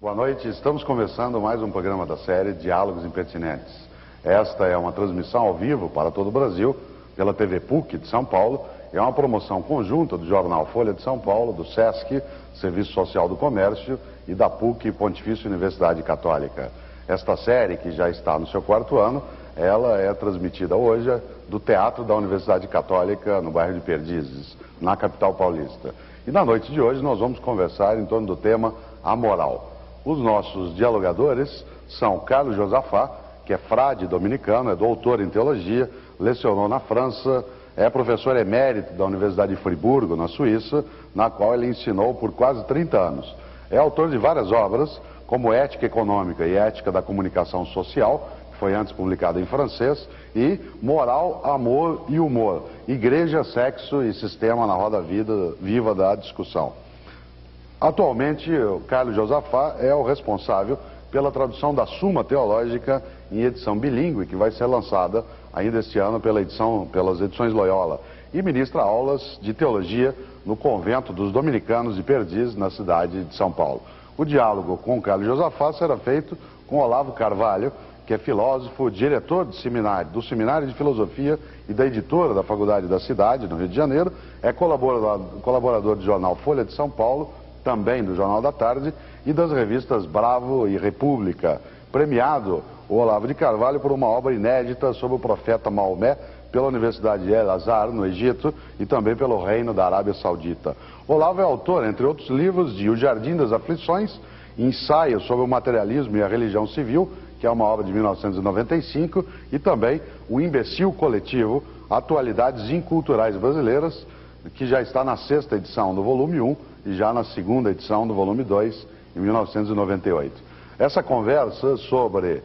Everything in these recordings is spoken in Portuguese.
Boa noite, estamos começando mais um programa da série Diálogos Impertinentes. Esta é uma transmissão ao vivo para todo o Brasil, pela TV PUC de São Paulo. É uma promoção conjunta do jornal Folha de São Paulo, do SESC, Serviço Social do Comércio, e da PUC, Pontifícia Universidade Católica. Esta série, que já está no seu 4º ano, ela é transmitida hoje do Teatro da Universidade Católica, no bairro de Perdizes, na capital paulista. E na noite de hoje nós vamos conversar em torno do tema A Moral. Os nossos dialogadores são Carlos Josafá, que é frade dominicano, é doutor em teologia, lecionou na França, é professor emérito da Universidade de Friburgo, na Suíça, na qual ele ensinou por quase 30 anos. É autor de várias obras, como Ética Econômica e Ética da Comunicação Social, que foi antes publicada em francês, e Moral, Amor e Humor, Igreja, Sexo e Sistema na Roda Viva da Discussão. Atualmente, o Carlos Josafá é o responsável pela tradução da Suma Teológica em edição bilíngue, que vai ser lançada ainda este ano pelas edições Loyola, e ministra aulas de teologia no convento dos dominicanos de Perdizes, na cidade de São Paulo. O diálogo com o Carlos Josafá será feito com Olavo Carvalho, que é filósofo, diretor do Seminário de Filosofia e da editora da Faculdade da Cidade, no Rio de Janeiro, é colaborador do jornal Folha de São Paulo, também do Jornal da Tarde, e das revistas Bravo e República. Premiado o Olavo de Carvalho por uma obra inédita sobre o profeta Maomé pela Universidade de El-Azhar, no Egito, e também pelo Reino da Arábia Saudita. Olavo é autor, entre outros livros, de O Jardim das Aflições, Ensaio sobre o Materialismo e a Religião Civil, que é uma obra de 1995, e também O Imbecil Coletivo, Atualidades Inculturais Brasileiras, que já está na 6ª edição do volume 1 e já na 2ª edição do volume 2, em 1998. Essa conversa sobre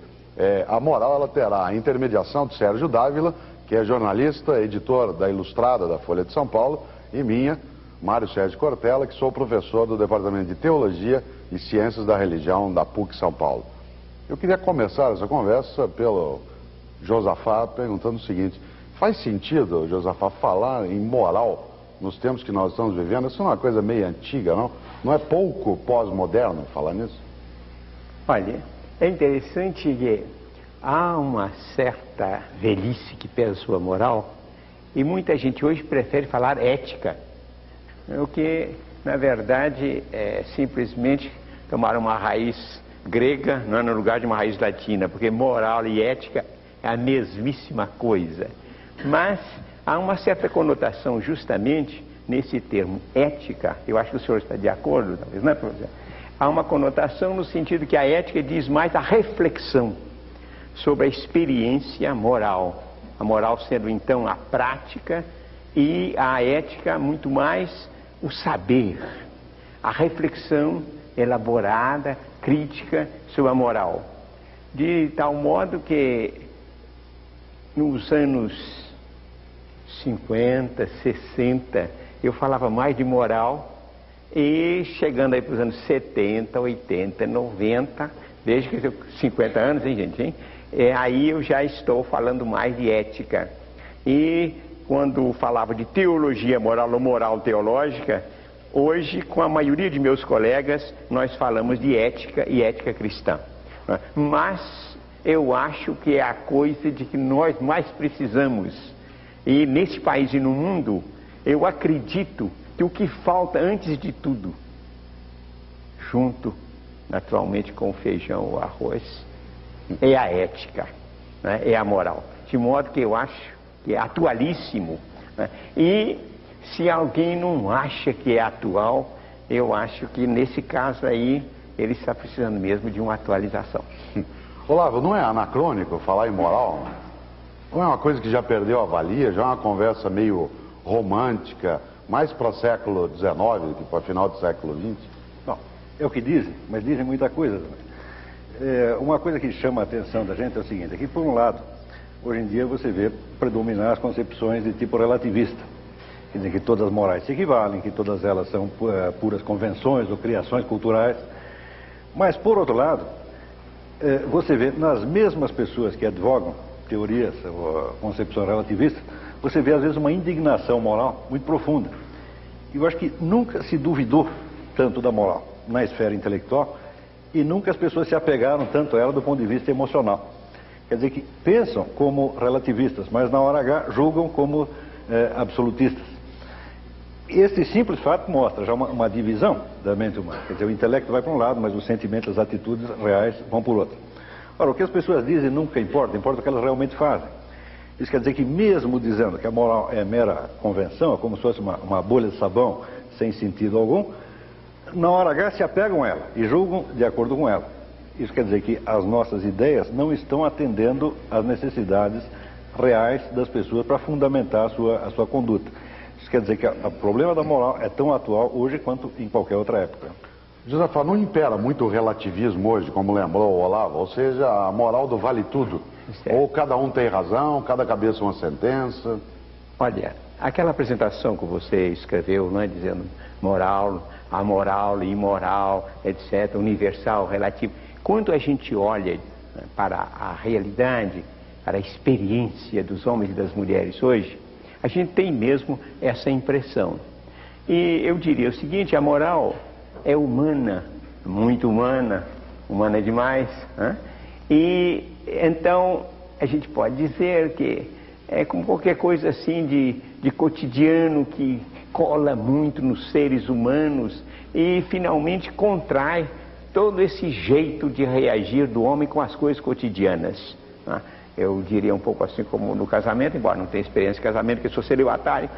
a moral, ela terá a intermediação de Sérgio Dávila, que é jornalista, editor da Ilustrada da Folha de São Paulo, e minha, Mário Sérgio Cortella, que sou professor do Departamento de Teologia e Ciências da Religião da PUC São Paulo. Eu queria começar essa conversa pelo Josafá perguntando o seguinte: faz sentido, Josafá, falar em moral nos tempos que nós estamos vivendo? Isso não é uma coisa meio antiga, não? Não é pouco pós-moderno falar nisso? Olha, é interessante que há uma certa velhice que pesa sua moral, e muita gente hoje prefere falar ética, o que, na verdade, é simplesmente tomar uma raiz grega, não é, no lugar de uma raiz latina, porque moral e ética é a mesmíssima coisa. Mas há uma certa conotação justamente nesse termo ética. Eu acho que o senhor está de acordo, talvez, não é, professor? Há uma conotação no sentido que a ética diz mais a reflexão sobre a experiência moral. A moral sendo então a prática, e a ética muito mais o saber, a reflexão elaborada, crítica sobre a moral. De tal modo que nos anos 50, 60, eu falava mais de moral, e chegando aí para os anos 70, 80, 90, veja que 50 anos, hein, gente? Hein? Aí eu já estou falando mais de ética. E quando falava de teologia moral ou moral teológica, hoje, com a maioria de meus colegas, nós falamos de ética e ética cristã. Mas eu acho que é a coisa de que nós mais precisamos. E nesse país e no mundo, eu acredito que o que falta antes de tudo, junto naturalmente com o feijão ou arroz, é a ética, né? É a moral. De modo que eu acho que é atualíssimo, né? E se alguém não acha que é atual, eu acho que nesse caso aí ele está precisando mesmo de uma atualização. Olavo, não é anacrônico falar em moral? Não é uma coisa que já perdeu a valia, já é uma conversa meio romântica, mais para o século XIX do que para o final do século XX? Não, é o que dizem, mas dizem muita coisa também. Uma coisa que chama a atenção da gente é o seguinte: que por um lado, hoje em dia você vê predominar as concepções de tipo relativista, quer dizer que todas as morais se equivalem, que todas elas são puras convenções ou criações culturais. Mas por outro lado, você vê nas mesmas pessoas que advogam teorias ou concepção relativista, você vê às vezes uma indignação moral muito profunda. Eu acho que nunca se duvidou tanto da moral na esfera intelectual e nunca as pessoas se apegaram tanto a ela do ponto de vista emocional. Quer dizer que pensam como relativistas, mas na hora H julgam como absolutistas. Este simples fato mostra já uma divisão da mente humana. Quer dizer, o intelecto vai para um lado, mas os sentimentos, as atitudes reais vão por outro. Ora, o que as pessoas dizem nunca importa, importa o que elas realmente fazem. Isso quer dizer que mesmo dizendo que a moral é mera convenção, é como se fosse uma bolha de sabão sem sentido algum, na hora H se apegam a ela e julgam de acordo com ela. Isso quer dizer que as nossas ideias não estão atendendo às necessidades reais das pessoas para fundamentar a sua conduta. Isso quer dizer que o problema da moral é tão atual hoje quanto em qualquer outra época. Josafá, não impera muito o relativismo hoje, como lembrou o Olavo, ou seja, a moral do vale tudo. Certo. Ou cada um tem razão, cada cabeça uma sentença. Olha, aquela apresentação que você escreveu, não é, dizendo moral, amoral, imoral, etc., universal, relativo. Quando a gente olha para a realidade, para a experiência dos homens e das mulheres hoje, a gente tem mesmo essa impressão. E eu diria o seguinte, a moral é humana, muito humana, humana demais, né? E então a gente pode dizer que é como qualquer coisa assim de cotidiano que cola muito nos seres humanos e finalmente contrai todo esse jeito de reagir do homem com as coisas cotidianas, né? Eu diria um pouco assim como no casamento, embora não tenha experiência de casamento, que eu sou celibatário,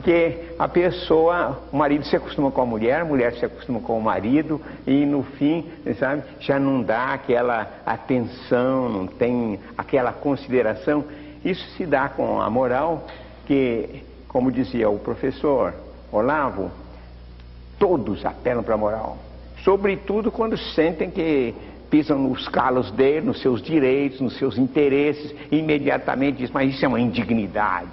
que a pessoa, o marido se acostuma com a mulher se acostuma com o marido e no fim, sabe, já não dá aquela atenção, não tem aquela consideração. Isso se dá com a moral que, como dizia o professor Olavo, todos apelam para a moral, sobretudo quando sentem que pisam nos calos dele, nos seus direitos, nos seus interesses, e imediatamente diz, mas isso é uma indignidade.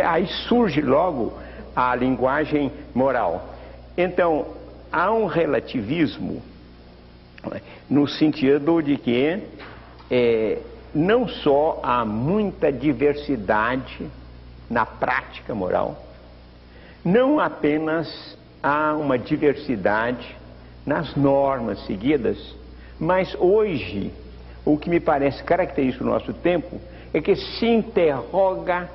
Aí surge logo a linguagem moral. Então, há um relativismo no sentido de que não só há muita diversidade na prática moral, não apenas há uma diversidade nas normas seguidas, mas hoje, o que me parece característico do nosso tempo é que se interroga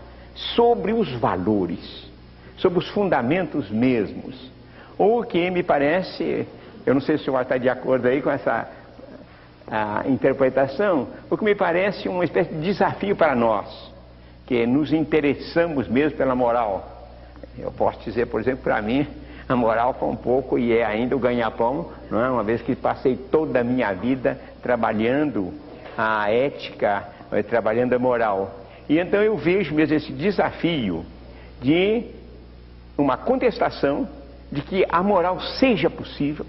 sobre os valores, sobre os fundamentos mesmos. O que me parece, eu não sei se o senhor está de acordo aí com essa interpretação, o que me parece uma espécie de desafio para nós, que nos interessamos mesmo pela moral. Eu posso dizer, por exemplo, para mim, a moral foi um pouco, e é ainda o ganha-pão, não é? Uma vez que passei toda a minha vida trabalhando a ética, trabalhando a moral. E então eu vejo mesmo esse desafio de uma contestação de que a moral seja possível,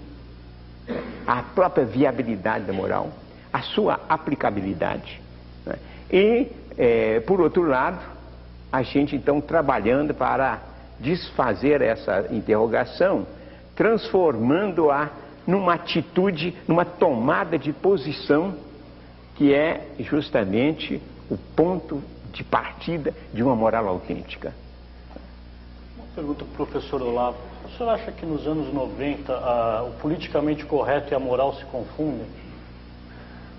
a própria viabilidade da moral, a sua aplicabilidade, né? E, por outro lado, a gente então trabalhando para desfazer essa interrogação, transformando-a numa atitude, numa tomada de posição que é justamente o ponto de partida de uma moral autêntica. Uma pergunta para o professor Olavo. O senhor acha que nos anos 90 o politicamente correto e a moral se confundem?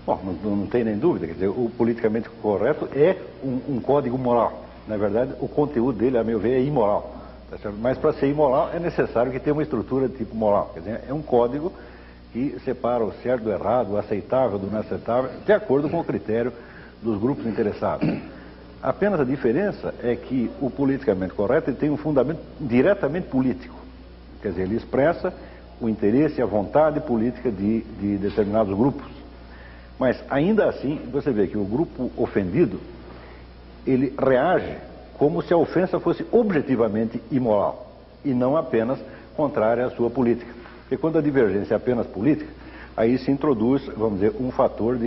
Bom, não tem nem dúvida, quer dizer, o politicamente correto é um código moral. Na verdade, o conteúdo dele, a meu ver, é imoral. Tá certo? Mas para ser imoral é necessário que tenha uma estrutura de tipo moral. Quer dizer, é um código que separa o certo do errado, o aceitável do não aceitável, de acordo com o critério dos grupos interessados. Apenas a diferença é que o politicamente correto ele tem um fundamento diretamente político. Quer dizer, ele expressa o interesse e a vontade política de determinados grupos. Mas ainda assim, você vê que o grupo ofendido, ele reage como se a ofensa fosse objetivamente imoral e não apenas contrária à sua política. Porque quando a divergência é apenas política, aí se introduz, vamos dizer, um fator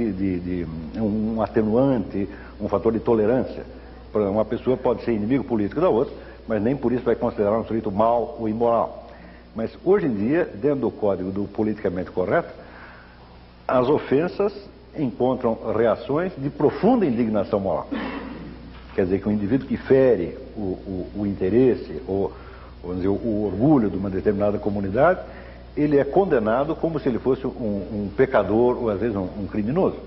um atenuante, um fator de tolerância. Por exemplo, uma pessoa pode ser inimigo político da outra, mas nem por isso vai considerar um sujeito mau ou imoral. Mas hoje em dia, dentro do código do politicamente correto, as ofensas encontram reações de profunda indignação moral. Quer dizer que o indivíduo que fere o interesse ou vamos dizer, o orgulho de uma determinada comunidade, ele é condenado como se ele fosse um pecador ou às vezes um criminoso.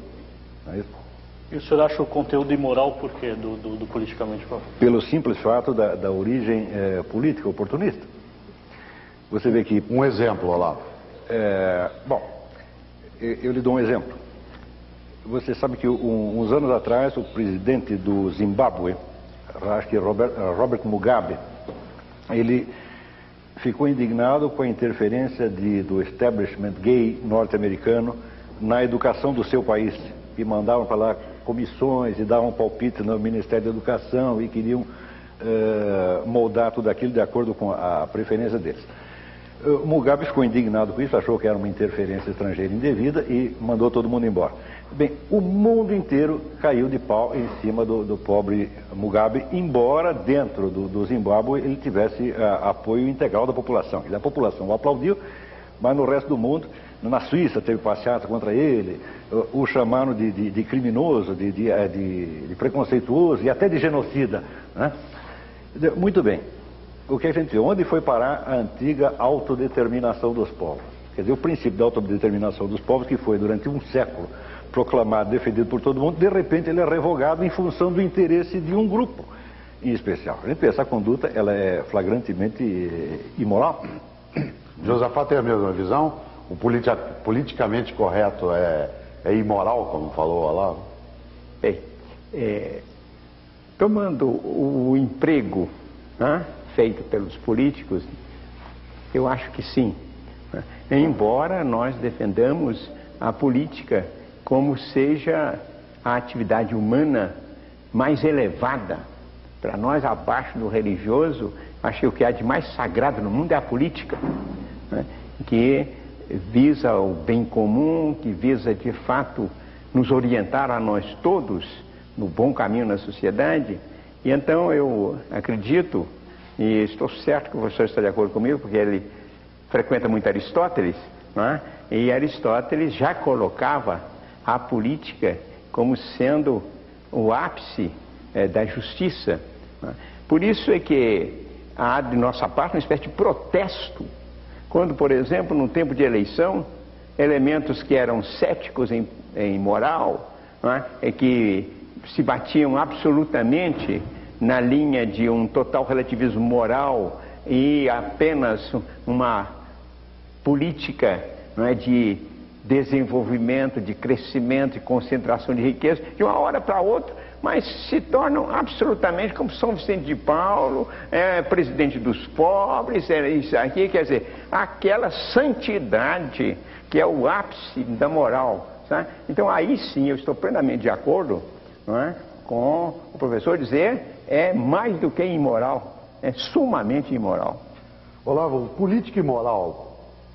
Não é isso? E o senhor acha o conteúdo imoral por quê, do politicamente correto? Pelo simples fato da origem política, oportunista. Você vê que... Um exemplo, Olavo. Bom, eu lhe dou um exemplo. Você sabe que uns anos atrás o presidente do Zimbábue, acho que Robert Mugabe, ele ficou indignado com a interferência do establishment gay norte-americano na educação do seu país. E mandavam para lá comissões e davam palpite no Ministério da Educação e queriam moldar tudo aquilo de acordo com a preferência deles. Mugabe ficou indignado com isso, achou que era uma interferência estrangeira indevida e mandou todo mundo embora. Bem, o mundo inteiro caiu de pau em cima do pobre Mugabe, embora dentro do Zimbábue ele tivesse apoio integral da população. A população o aplaudiu, mas no resto do mundo, na Suíça teve passeata contra ele, o chamaram de criminoso, de preconceituoso e até de genocida, né? Muito bem. O que a gente vê? Onde foi parar a antiga autodeterminação dos povos? Quer dizer, o princípio da autodeterminação dos povos, que foi durante um século proclamado, defendido por todo mundo, de repente ele é revogado em função do interesse de um grupo em especial. A gente vê, essa conduta, ela é flagrantemente imoral. Josafá tem a mesma visão? O politicamente correto é imoral, como falou Olavo? Bem, tomando o emprego, né, feito pelos políticos, eu acho que sim. Embora nós defendamos a política como seja a atividade humana mais elevada, para nós abaixo do religioso, acho que o que há de mais sagrado no mundo é a política, né, que visa o bem comum, que visa de fato nos orientar a nós todos no bom caminho na sociedade. E então eu acredito, e estou certo que o professor está de acordo comigo, porque ele frequenta muito Aristóteles, não é? E Aristóteles já colocava a política como sendo o ápice da justiça, não é? Por isso é que há de nossa parte uma espécie de protesto, quando, por exemplo, no tempo de eleição, elementos que eram céticos em moral, não é? Que se batiam absolutamente na linha de um total relativismo moral e apenas uma política, não é, de desenvolvimento, de crescimento, de concentração de riqueza, de uma hora para outra, mas se tornam absolutamente como São Vicente de Paulo, presidente dos pobres, isso aqui, quer dizer, aquela santidade que é o ápice da moral, sabe? Então aí sim eu estou plenamente de acordo, não é, com o professor dizer é mais do que imoral, é sumamente imoral. Olavo, política e moral,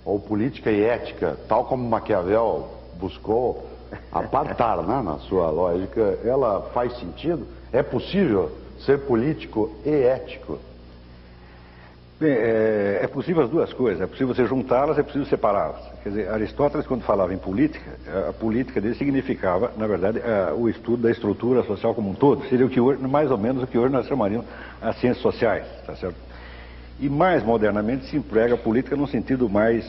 ou política e ética, tal como Maquiavel buscou apartar, né, na sua lógica, ela faz sentido? É possível ser político e ético? Bem, é possível as duas coisas, é possível você juntá-las, é possível separá-las. Quer dizer, Aristóteles, quando falava em política, a política dele significava, na verdade, o estudo da estrutura social como um todo. Seria o que hoje, mais ou menos o que hoje nós chamaríamos as ciências sociais, tá certo? E mais modernamente se emprega a política num sentido mais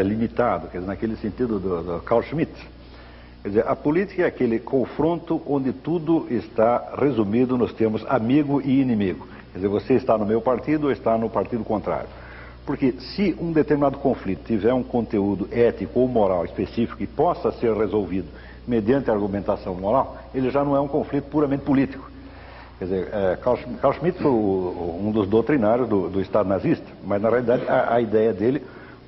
limitado, quer dizer, naquele sentido do Carl Schmitt. Quer dizer, a política é aquele confronto onde tudo está resumido nos termos amigo e inimigo. Quer dizer, você está no meu partido ou está no partido contrário. Porque se um determinado conflito tiver um conteúdo ético ou moral específico e possa ser resolvido mediante argumentação moral, ele já não é um conflito puramente político. Quer dizer, Carl Schmitt foi um dos doutrinários do Estado nazista, mas na realidade a ideia dele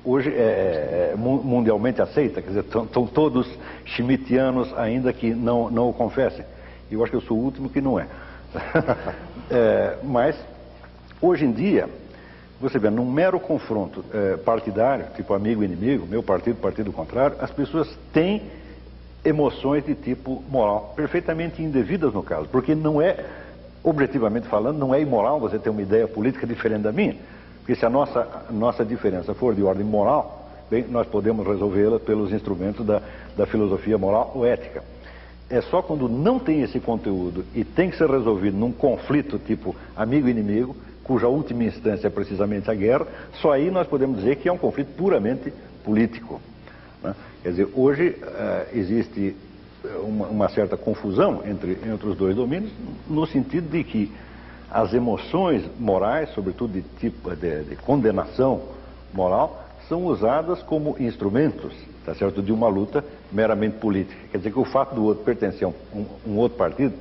hoje é mundialmente aceita. Quer dizer, estão todos schmittianos ainda que não o confessem. E eu acho que eu sou o último que não é. Mas, hoje em dia, você vê, num mero confronto partidário, tipo amigo e inimigo, meu partido, partido contrário, as pessoas têm emoções de tipo moral, perfeitamente indevidas no caso, porque não é, objetivamente falando, não é imoral você ter uma ideia política diferente da minha, porque se a nossa diferença for de ordem moral, bem, nós podemos resolvê-la pelos instrumentos da filosofia moral ou ética. É só quando não tem esse conteúdo e tem que ser resolvido num conflito tipo amigo e inimigo, cuja última instância é precisamente a guerra, só aí nós podemos dizer que é um conflito puramente político, né? Quer dizer, hoje existe uma certa confusão entre os dois domínios, no sentido de que as emoções morais, sobretudo de tipo de condenação moral, são usadas como instrumentos, tá certo, de uma luta meramente política. Quer dizer que o fato do outro pertencer a um outro partido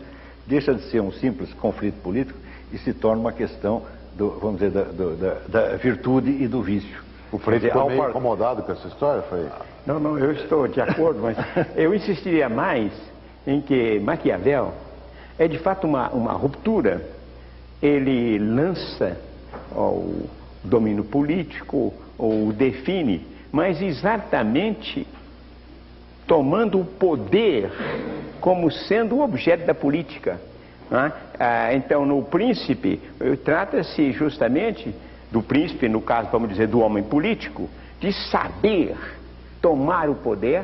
deixa de ser um simples conflito político e se torna uma questão, vamos dizer, da virtude e do vício. O Frei ficou meio incomodado com essa história, Frei? Não, eu estou de acordo, mas eu insistiria mais em que Maquiavel é de fato uma ruptura. Ele lança o domínio político, ou define, mas exatamente tomando o poder como sendo o objeto da política, né? Então, no Príncipe, trata-se justamente do príncipe, no caso, vamos dizer, do homem político, de saber tomar o poder,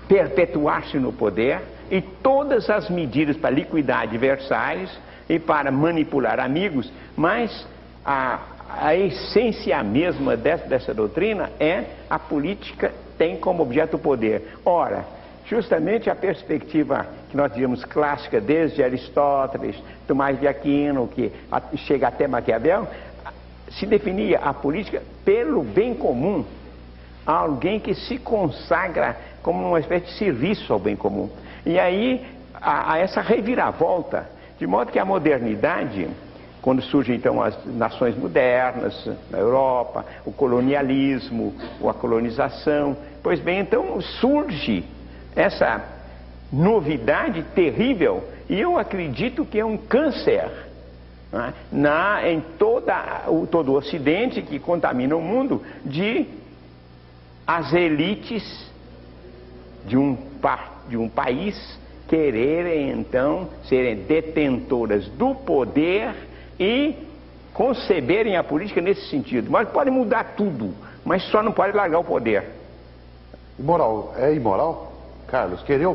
perpetuar-se no poder, e todas as medidas para liquidar adversários e para manipular amigos, mas a essência mesma dessa doutrina é a política tem como objeto o poder. Ora, justamente a perspectiva que nós diríamos clássica, desde Aristóteles, Tomás de Aquino, que chega até Maquiavel, se definia a política pelo bem comum, alguém que se consagra como uma espécie de serviço ao bem comum. E aí há essa reviravolta, de modo que a modernidade, quando surgem então as nações modernas na Europa, o colonialismo, a colonização, pois bem, então surge essa novidade terrível, e eu acredito que é um câncer, né, em todo o Ocidente, que contamina o mundo, de as elites de um país quererem então serem detentoras do poder e conceberem a política nesse sentido. Mas pode mudar tudo, mas só não pode largar o poder. Imoral, é imoral? Carlos, querer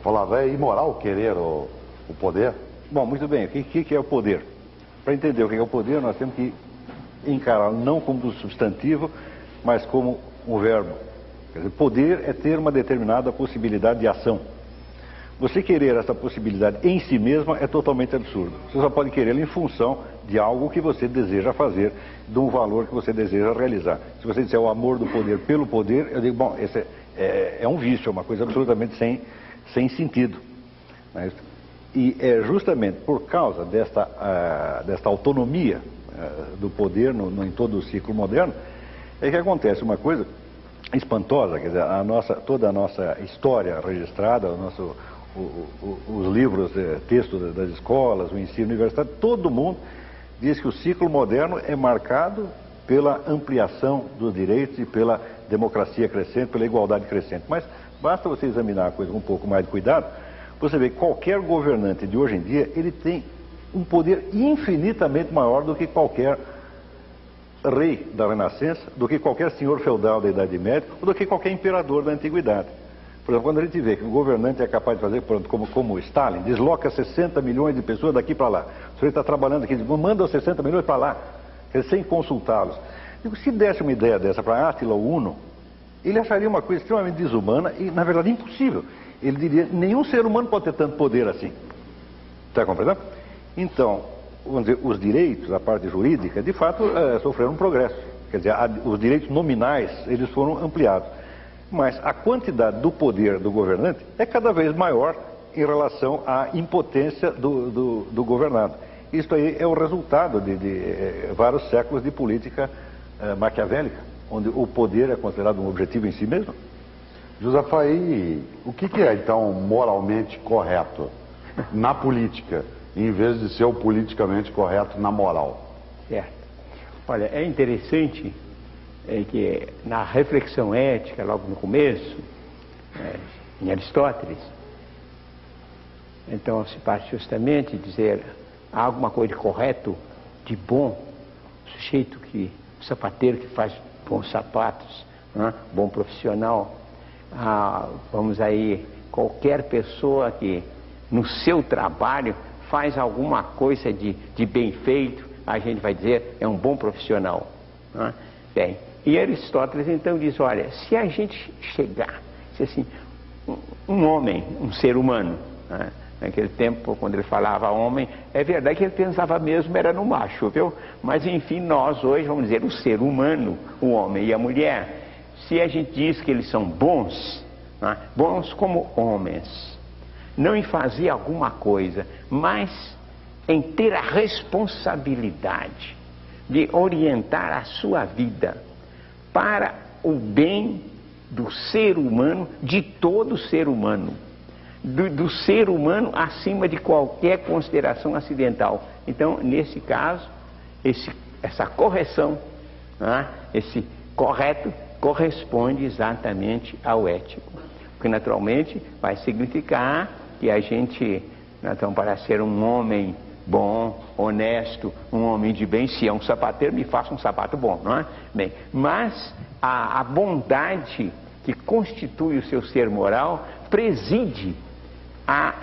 Olavo, é imoral querer o poder? Bom, muito bem, o que é o poder? Para entender o que é o poder, nós temos que encará-lo não como um substantivo, mas como um verbo. Quer dizer, poder é ter uma determinada possibilidade de ação. Você querer essa possibilidade em si mesma é totalmente absurdo. Você só pode querê-la em função de algo que você deseja fazer, de um valor que você deseja realizar. Se você disser o amor do poder pelo poder, eu digo, bom, esse é um vício, é uma coisa absolutamente sem sentido. E é justamente por causa desta autonomia do poder em todo o ciclo moderno, é que acontece uma coisa espantosa. Quer dizer, toda a nossa história registrada, os livros, textos das escolas, o ensino universitário, todo mundo diz que o ciclo moderno é marcado pela ampliação dos direitos e pela democracia crescente, pela igualdade crescente. Mas basta você examinar a coisa com um pouco mais de cuidado, você vê que qualquer governante de hoje em dia, ele tem um poder infinitamente maior do que qualquer rei da Renascença, do que qualquer senhor feudal da Idade Média, ou do que qualquer imperador da Antiguidade. Por exemplo, quando a gente vê que o governante é capaz de fazer, como Stalin, desloca 60 milhões de pessoas daqui para lá. O senhor está trabalhando aqui, manda os 60 milhões para lá, sem consultá-los. Se desse uma ideia dessa para Átila Uno, ele acharia uma coisa extremamente desumana e, na verdade, impossível. Ele diria, nenhum ser humano pode ter tanto poder assim. Está compreendendo? Então, vamos dizer, os direitos, a parte jurídica, de fato, sofreram um progresso. Quer dizer, os direitos nominais, eles foram ampliados. Mas a quantidade do poder do governante é cada vez maior em relação à impotência do governado. Isso aí é o resultado de vários séculos de política maquiavélica, onde o poder é considerado um objetivo em si mesmo. Josafaí, o que é então moralmente correto na política, em vez de ser o politicamente correto na moral? Certo. Olha, é interessante que na reflexão ética, logo no começo, em Aristóteles, então se parte justamente dizer há alguma coisa de correto, de bom, sujeito o sapateiro que faz bons sapatos, bom profissional, vamos aí, qualquer pessoa que no seu trabalho faz alguma coisa de bem feito, a gente vai dizer é um bom profissional. Bem, E Aristóteles então diz, olha, se a gente chegar, se assim, um homem, um ser humano, né? Naquele tempo, quando ele falava homem, é verdade que ele pensava mesmo era no macho, viu? Mas enfim, nós hoje vamos dizer o ser humano, o homem e a mulher, se a gente diz que eles são bons, né? Bons como homens, não em fazer alguma coisa, mas em ter a responsabilidade de orientar a sua vida para o bem do ser humano, de todo ser humano, do ser humano acima de qualquer consideração acidental. Então, nesse caso, essa correção, né, esse correto, corresponde exatamente ao ético. Porque, naturalmente, vai significar que a gente, então, para ser um homem bom, honesto, um homem de bem, se é um sapateiro, me faça um sapato bom, não é? Bem, mas a bondade que constitui o seu ser moral preside a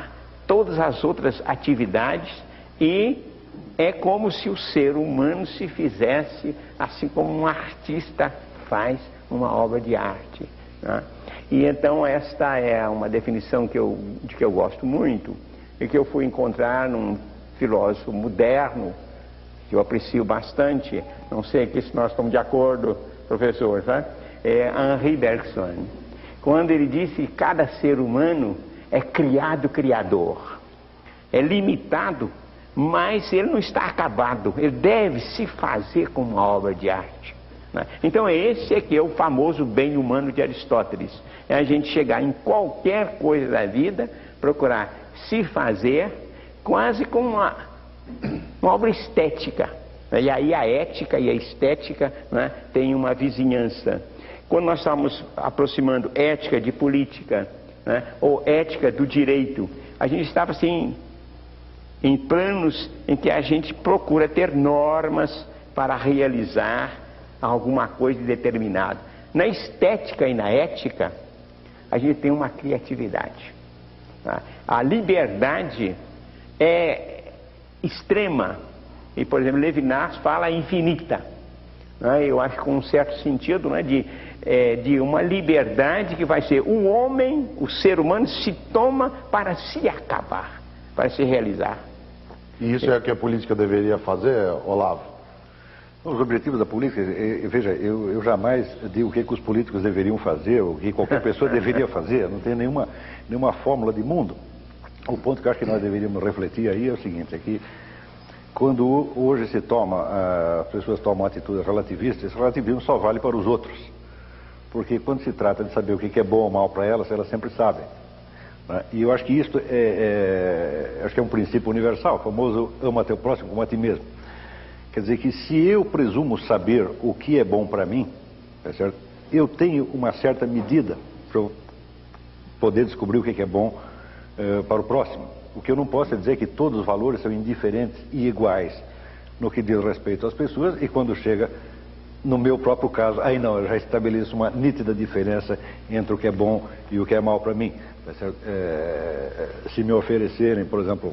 todas as outras atividades e é como se o ser humano se fizesse assim como um artista faz uma obra de arte, né? E então esta é uma definição de que eu gosto muito e que eu fui encontrar num filósofo moderno que eu aprecio bastante, não sei aqui se nós estamos de acordo, professor, tá? É Henri Bergson, quando ele disse que cada ser humano é criado criador, é limitado, mas ele não está acabado, ele deve se fazer como uma obra de arte, né? Então esse aqui é o famoso bem humano de Aristóteles, é a gente chegar em qualquer coisa da vida, procurar se fazer quase como uma obra estética, né? E aí a ética e a estética, né, tem uma vizinhança. Quando nós estamos aproximando ética de política, né, ou ética do direito, a gente estava assim em planos em que a gente procura ter normas para realizar alguma coisa determinada. Na estética e na ética, a gente tem uma criatividade, tá? A liberdade é extrema e, por exemplo, Levinas fala infinita, né? Eu acho com um certo sentido, né, de uma liberdade que vai ser o homem, o ser humano se toma para se acabar, para se realizar. E isso é o que a política deveria fazer, Olavo? Os objetivos da política, veja, eu jamais digo o que os políticos deveriam fazer, ou o que qualquer pessoa deveria fazer, não tem nenhuma fórmula de mundo. O ponto que eu acho que nós deveríamos refletir aí é o seguinte, é que quando hoje as pessoas tomam atitudes relativistas, esse relativismo só vale para os outros. Porque quando se trata de saber o que é bom ou mal para elas sempre sabem, né? E eu acho que isso acho que é um princípio universal, o famoso ama teu próximo como a ti mesmo. Quer dizer que se eu presumo saber o que é bom para mim, tá certo? Eu tenho uma certa medida para eu poder descobrir o que é bom para o próximo. O que eu não posso é dizer que todos os valores são indiferentes e iguais no que diz respeito às pessoas, e quando chega no meu próprio caso, aí não, eu já estabeleço uma nítida diferença entre o que é bom e o que é mal para mim. Tá certo? Se me oferecerem, por exemplo,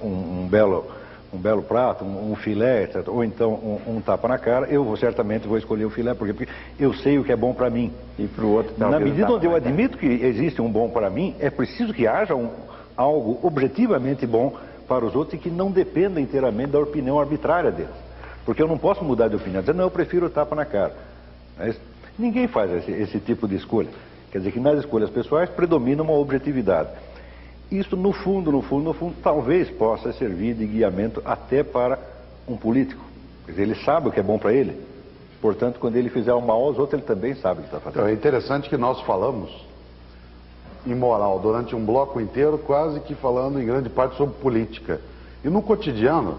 um belo prato, um filé, etc., ou então um tapa na cara, eu certamente vou escolher o filé, porque eu sei o que é bom para mim. E para o outro, na medida onde eu admito que existe um bom para mim, é preciso que haja algo objetivamente bom para os outros e que não dependa inteiramente da opinião arbitrária deles. Porque eu não posso mudar de opinião, dizer, não, eu prefiro o tapa na cara. Mas ninguém faz esse tipo de escolha. Quer dizer que nas escolhas pessoais predomina uma objetividade. Isso, no fundo, talvez possa servir de guiamento até para um político. Quer dizer, ele sabe o que é bom para ele. Portanto, quando ele fizer o mal aos outros, ele também sabe o que está fazendo. Então, é interessante que nós falamos em moral durante um bloco inteiro, quase que falando em grande parte sobre política. E no cotidiano,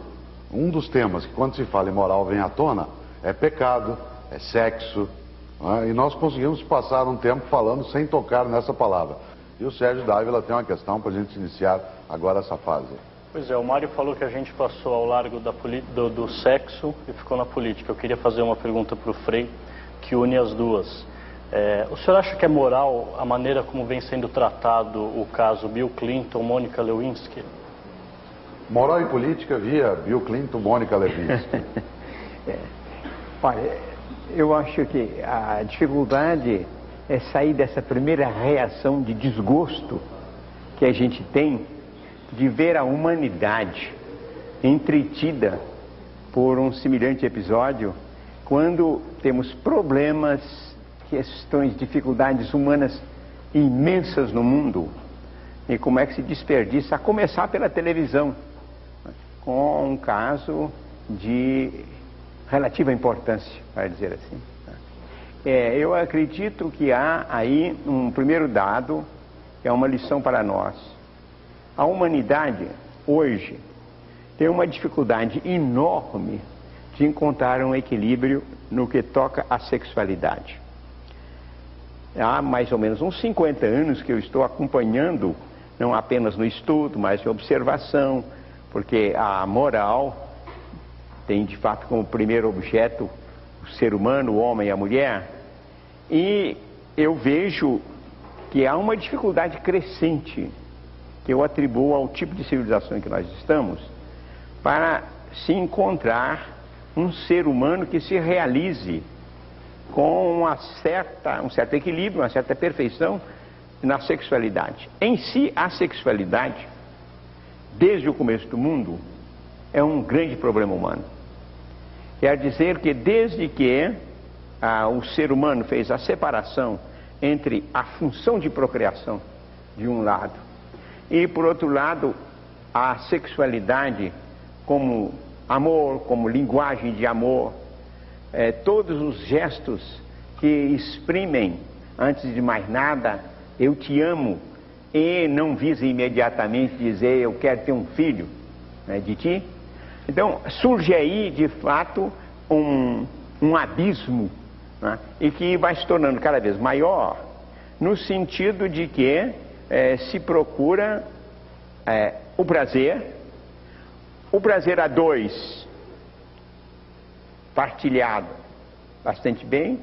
um dos temas que quando se fala em moral vem à tona é pecado, é sexo, né? E nós conseguimos passar um tempo falando sem tocar nessa palavra. E o Sérgio Dávila tem uma questão para a gente iniciar agora essa fase. Pois é, o Mário falou que a gente passou ao largo do sexo e ficou na política. Eu queria fazer uma pergunta para o Frei, que une as duas. O senhor acha que é moral a maneira como vem sendo tratado o caso Bill Clinton, Mônica Lewinsky? Moral e política via Bill Clinton, Mônica Lewinsky. Olha, Eu acho que a dificuldade é sair dessa primeira reação de desgosto que a gente tem de ver a humanidade entretida por um semelhante episódio, quando temos problemas, questões, dificuldades humanas imensas no mundo, e como é que se desperdiça, a começar pela televisão, com um caso de relativa importância, para dizer assim. Eu acredito que há aí um primeiro dado, que é uma lição para nós. A humanidade, hoje, tem uma dificuldade enorme de encontrar um equilíbrio no que toca à sexualidade. Há mais ou menos uns 50 anos que eu estou acompanhando, não apenas no estudo, mas em observação, porque a moral tem de fato como primeiro objeto o ser humano, o homem e a mulher, e eu vejo que há uma dificuldade crescente que eu atribuo ao tipo de civilização em que nós estamos, para se encontrar um ser humano que se realize com um certo equilíbrio, uma certa perfeição na sexualidade. Em si, a sexualidade, desde o começo do mundo, é um grande problema humano. Quer dizer que desde que o ser humano fez a separação entre a função de procriação, de um lado, e por outro lado, a sexualidade como amor, como linguagem de amor, todos os gestos que exprimem, antes de mais nada, eu te amo, e não visa imediatamente dizer eu quero ter um filho, né, de ti. Então surge aí de fato um abismo, né, e que vai se tornando cada vez maior, no sentido de que se procura o prazer a dois, partilhado bastante bem,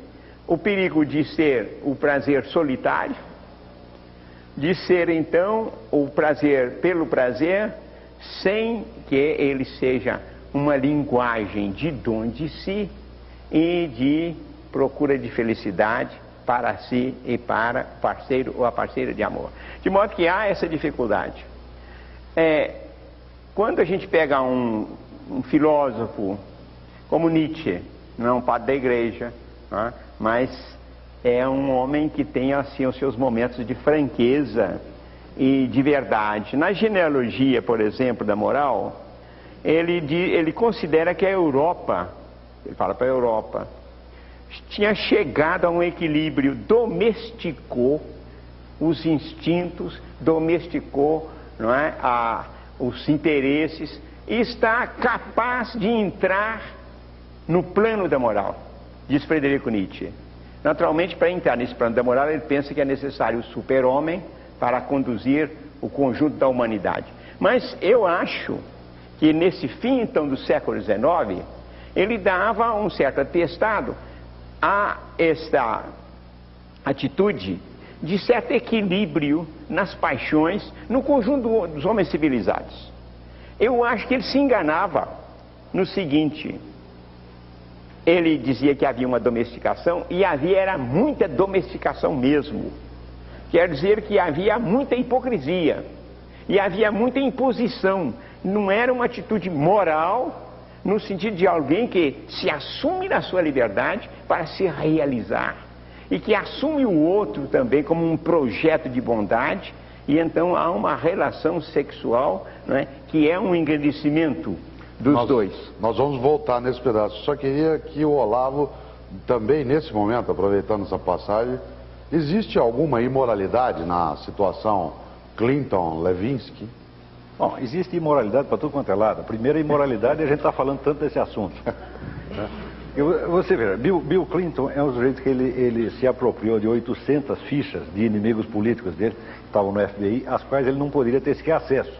o perigo de ser o prazer solitário, de ser então o prazer pelo prazer, sem que ele seja uma linguagem de dom de si e de procura de felicidade para si e para o parceiro ou a parceira de amor. De modo que há essa dificuldade. Quando a gente pega um filósofo como Nietzsche, não é um padre da igreja, né, mas é um homem que tem assim os seus momentos de franqueza e de verdade. Na genealogia, por exemplo, da moral, ele considera que a Europa, ele fala para a Europa, tinha chegado a um equilíbrio, domesticou os instintos, domesticou, não é, os interesses, e está capaz de entrar no plano da moral, diz Frederico Nietzsche. Naturalmente, para entrar nesse plano da moral, ele pensa que é necessário o super-homem para conduzir o conjunto da humanidade. Mas eu acho que nesse fim, então, do século XIX, ele dava um certo atestado a esta atitude de certo equilíbrio nas paixões no conjunto dos homens civilizados. Eu acho que ele se enganava no seguinte: ele dizia que havia uma domesticação, e era muita domesticação mesmo. Quer dizer que havia muita hipocrisia e havia muita imposição. Não era uma atitude moral, no sentido de alguém que se assume na sua liberdade para se realizar, e que assume o outro também como um projeto de bondade, e então há uma relação sexual, não é, que é um engrandecimento dos dois. Nós vamos voltar nesse pedaço. Só queria que o Olavo, também nesse momento, aproveitando essa passagem, existe alguma imoralidade na situação Clinton-Levinsky? Bom, existe imoralidade para tudo quanto é lado. A primeira imoralidade, a gente está falando tanto desse assunto. Você vê, Bill Clinton é um sujeito que ele se apropriou de 800 fichas de inimigos políticos dele, que estavam no FBI, às quais ele não poderia ter sequer acesso.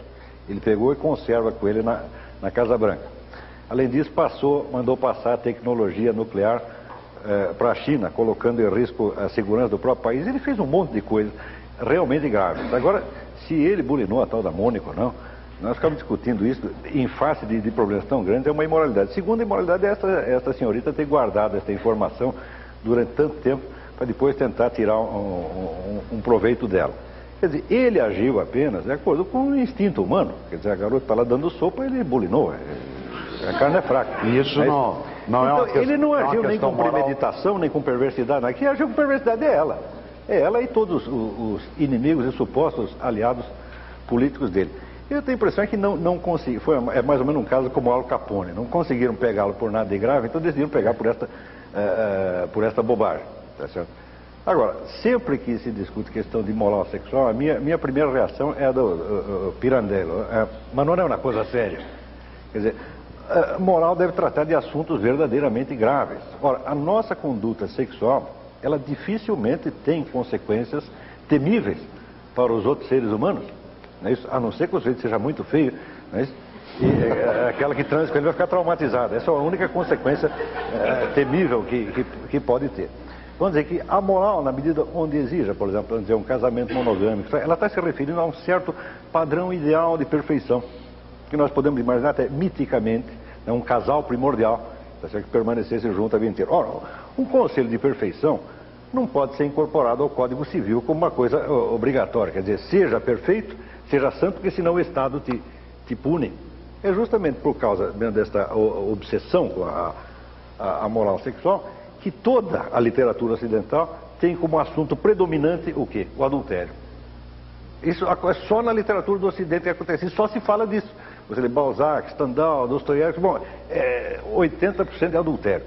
Ele pegou e conserva com ele na Casa Branca. Além disso, mandou passar a tecnologia nuclear para a China, colocando em risco a segurança do próprio país. Ele fez um monte de coisas realmente graves. Agora, se ele bulinou a tal da Mônica ou não, Nós ficamos discutindo isso em face de problemas tão grandes, é uma imoralidade. Segunda imoralidade é essa senhorita ter guardado essa informação durante tanto tempo para depois tentar tirar um proveito dela. Quer dizer, ele agiu apenas de acordo com o instinto humano. Quer dizer, a garota está lá dando sopa, ele bulinou. A carne é fraca. E isso não então, é uma questão. Ele não agiu nem com moral. premeditação, nem com perversidade. Não. Quem agiu com perversidade é ela. É ela e todos os inimigos e supostos aliados políticos dele. Eu tenho a impressão que não conseguiram. É mais ou menos um caso como o Al Capone. Não conseguiram pegá-lo por nada de grave, então decidiram pegar por esta bobagem. Tá certo? Agora, sempre que se discute questão de moral sexual, a minha primeira reação é a do Pirandello. Mas não é uma coisa séria. Quer dizer, a moral deve tratar de assuntos verdadeiramente graves. Ora, a nossa conduta sexual, ela dificilmente tem consequências temíveis para os outros seres humanos. Não é isso? A não ser que o sujeito seja muito feio, não é isso? E aquela que transa com ele vai ficar traumatizada. Essa é a única consequência temível que pode ter. Vamos dizer que a moral, na medida onde exija, por exemplo, vamos dizer, um casamento monogâmico, ela está se referindo a um certo padrão ideal de perfeição, que nós podemos imaginar até miticamente, né, um casal primordial, tá certo, que permanecesse junto a vida inteira. Ora, um conselho de perfeição não pode ser incorporado ao Código Civil como uma coisa obrigatória. Quer dizer, seja perfeito, seja santo, porque senão o Estado te pune. É justamente por causa desta obsessão com a moral sexual que toda a literatura ocidental tem como assunto predominante o quê? O adultério. Isso é só na literatura do Ocidente que acontece. Isso só se fala disso. Você lê Balzac, Stendhal, Dostoiévski, bom, 80% é adultério.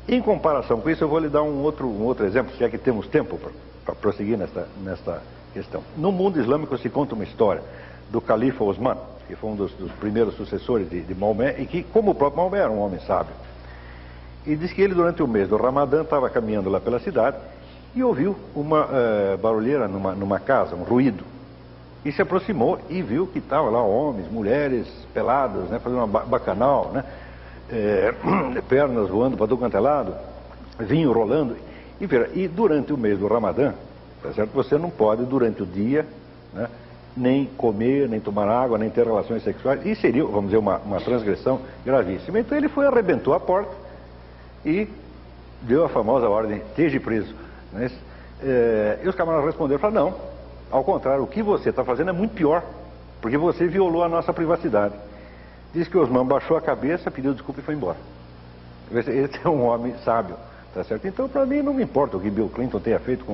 Em comparação com isso, eu vou lhe dar um outro exemplo, se é que temos tempo para prosseguir nesta questão. No mundo islâmico se conta uma história do califa Osman, que foi um dos primeiros sucessores de Maomé, e que, como o próprio Maomé, era um homem sábio. E diz que ele, durante o mês do Ramadã, estava caminhando lá pela cidade e ouviu uma barulheira numa casa, um ruído. E se aproximou e viu que estavam lá homens, mulheres, pelados, né, fazendo uma bacanal, né, pernas voando para todo quanto é lado, vinho rolando. E durante o mês do Ramadã, tá certo? Você não pode, durante o dia, né, nem comer, nem tomar água, nem ter relações sexuais. E seria, vamos dizer, uma transgressão gravíssima. Então ele foi, arrebentou a porta e deu a famosa ordem, esteja preso. Né? E os camaradas responderam, falaram, não, ao contrário, o que você está fazendo é muito pior, porque você violou a nossa privacidade. Diz que Osman baixou a cabeça, pediu desculpa e foi embora. Esse é um homem sábio, tá certo? Então, para mim, não me importa o que Bill Clinton tenha feito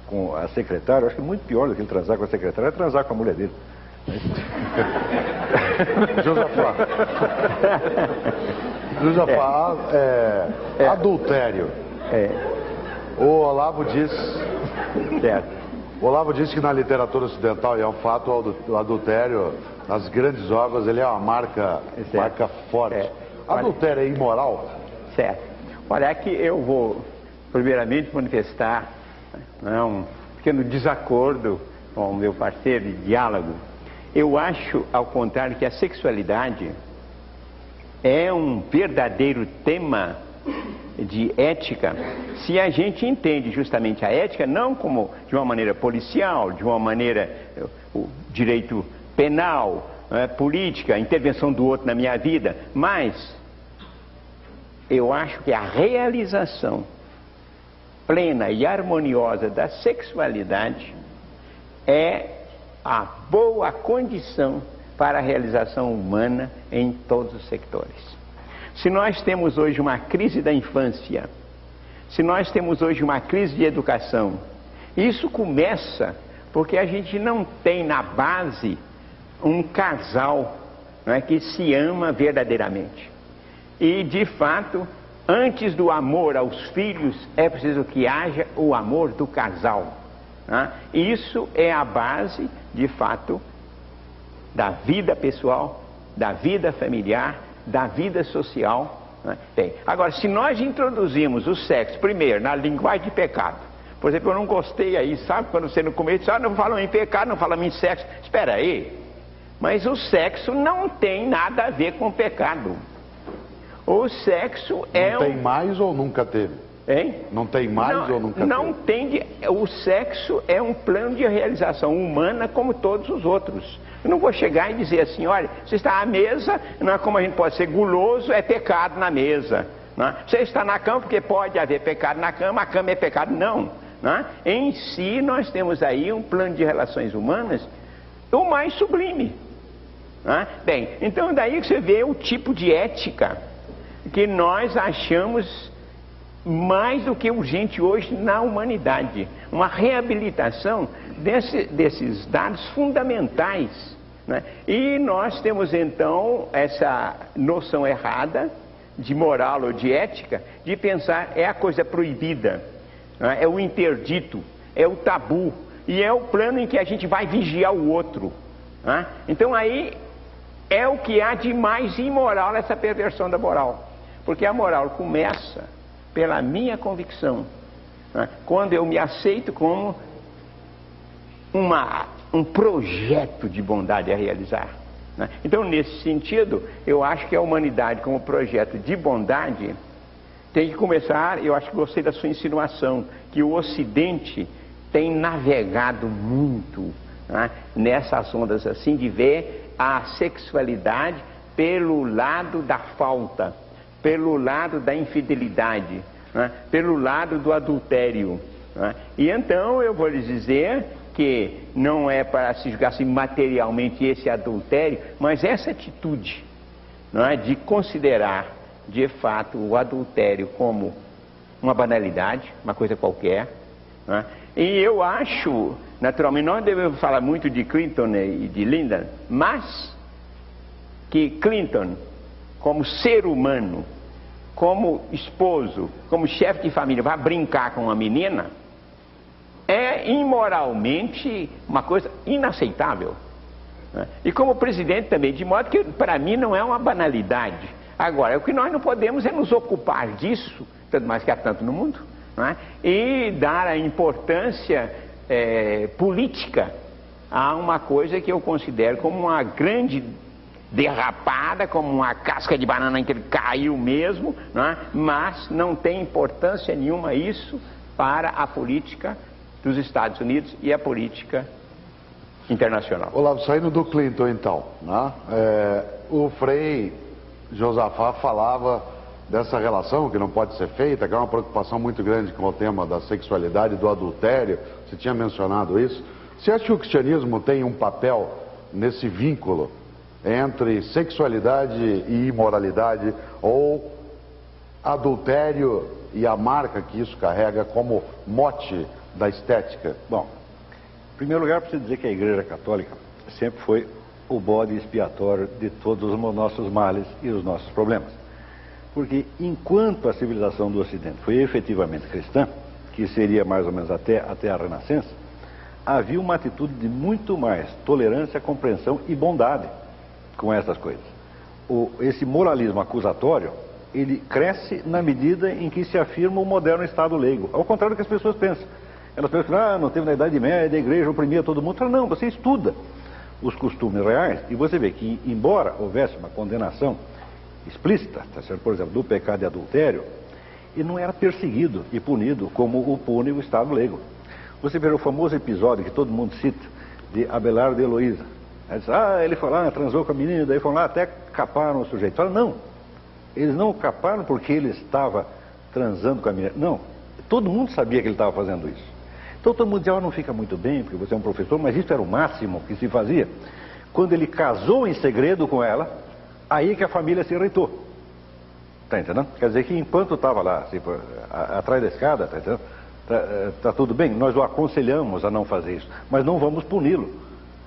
com a secretária. Eu acho que muito pior do que ele transar com a secretária é transar com a mulher dele. Josafá, adultério. O Olavo diz... Certo. O Olavo diz que na literatura ocidental, e é um fato, o adultério, nas grandes obras, ele é uma marca forte. Adultério é imoral? Certo. Olha, aqui eu vou, primeiramente, manifestar um pequeno desacordo com o meu parceiro de diálogo. Eu acho, ao contrário, que a sexualidade é um verdadeiro tema de ética, se a gente entende justamente a ética não como de uma maneira policial, de uma maneira o direito penal, política, intervenção do outro na minha vida, mas eu acho que a realização plena e harmoniosa da sexualidade é a boa condição para a realização humana em todos os sectores. Se nós temos hoje uma crise da infância, se nós temos hoje uma crise de educação, isso começa porque a gente não tem na base um casal, não é, que se ama verdadeiramente. E, de fato, antes do amor aos filhos, é preciso que haja o amor do casal. Isso é a base, de fato, da vida pessoal, da vida familiar, da vida social. Bem, agora, se nós introduzimos o sexo, primeiro, na linguagem de pecado, por exemplo, eu não gostei aí, sabe, quando você no começo diz, não falam em pecado, não falam em sexo, espera aí, mas o sexo não tem nada a ver com pecado. O sexo não tem mais ou nunca teve? Hein? Não tem mais ou nunca não teve? tem. O sexo é um plano de realização humana como todos os outros. Eu não vou chegar e dizer assim, olha, você está à mesa, não é como a gente pode ser guloso, é pecado na mesa. Não é? Você está na cama porque pode haver pecado na cama, a cama é pecado. Não. Não é? Em si, nós temos aí um plano de relações humanas o mais sublime. Não é? Bem, então daí que você vê o tipo de ética que nós achamos mais do que urgente hoje na humanidade. Uma reabilitação desses dados fundamentais. Né? E nós temos então essa noção errada de moral ou de ética, de pensar é a coisa proibida, né? É o interdito, é o tabu, e é o plano em que a gente vai vigiar o outro. Né? Então aí é o que há de mais imoral nessa perversão da moral. Porque a moral começa pela minha convicção, né? Quando eu me aceito como um projeto de bondade a realizar, né? Então, nesse sentido, eu acho que a humanidade como projeto de bondade tem que começar. Eu acho que gostei da sua insinuação, que o Ocidente tem navegado muito, né, nessas ondas assim, de ver a sexualidade pelo lado da falta, pelo lado da infidelidade, né, pelo lado do adultério. Né? E então eu vou lhes dizer que não é para se julgar assim, materialmente esse adultério, mas essa atitude, não é, de considerar de fato o adultério como uma banalidade, uma coisa qualquer. Não é? E eu acho, naturalmente, nós devemos falar muito de Clinton e de Lyndon, mas que Clinton, como ser humano, como esposo, como chefe de família, vai brincar com uma menina, é imoralmente uma coisa inaceitável. Né? E como presidente também, de modo que para mim não é uma banalidade. Agora, o que nós não podemos é nos ocupar disso, tanto mais que há tanto no mundo, não é? E dar a importância política a uma coisa que eu considero como uma grande derrapada, como uma casca de banana em que ele caiu mesmo, não é? Mas não tem importância nenhuma isso para a política dos Estados Unidos e a política internacional. Olavo, saindo do Clinton então, né? O Frei Josafá falava dessa relação que não pode ser feita, que é uma preocupação muito grande com o tema da sexualidade e do adultério. Você tinha mencionado isso. Você acha que o cristianismo tem um papel nesse vínculo entre sexualidade e imoralidade, ou adultério e a marca que isso carrega como mote da estética? Bom, em primeiro lugar, preciso dizer que a Igreja Católica sempre foi o bode expiatório de todos os nossos males e os nossos problemas. Porque enquanto a civilização do Ocidente foi efetivamente cristã, que seria mais ou menos até a Renascença, havia uma atitude de muito mais tolerância, compreensão e bondade com essas coisas. Esse moralismo acusatório, ele cresce na medida em que se afirma o moderno Estado leigo. Ao contrário do que as pessoas pensam. Elas pensam, não teve na Idade Média, a igreja oprimia todo mundo. Não, você estuda os costumes reais e você vê que, embora houvesse uma condenação explícita, tá certo? Por exemplo, do pecado de adultério, ele não era perseguido e punido como o pune o Estado leigo. Você vê o famoso episódio que todo mundo cita, de Abelardo e Heloísa. Ele foi lá, transou com a menina, daí foram lá, até caparam o sujeito. Fala, não, eles não caparam porque ele estava transando com a menina. Não, todo mundo sabia que ele estava fazendo isso. Então todo mundo dizia, não fica muito bem, porque você é um professor, mas isso era o máximo que se fazia. Quando ele casou em segredo com ela, aí que a família se irritou. Está entendendo? Quer dizer que enquanto estava lá, assim, atrás da escada, tá entendendo? Tá tudo bem, nós o aconselhamos a não fazer isso, mas não vamos puni-lo.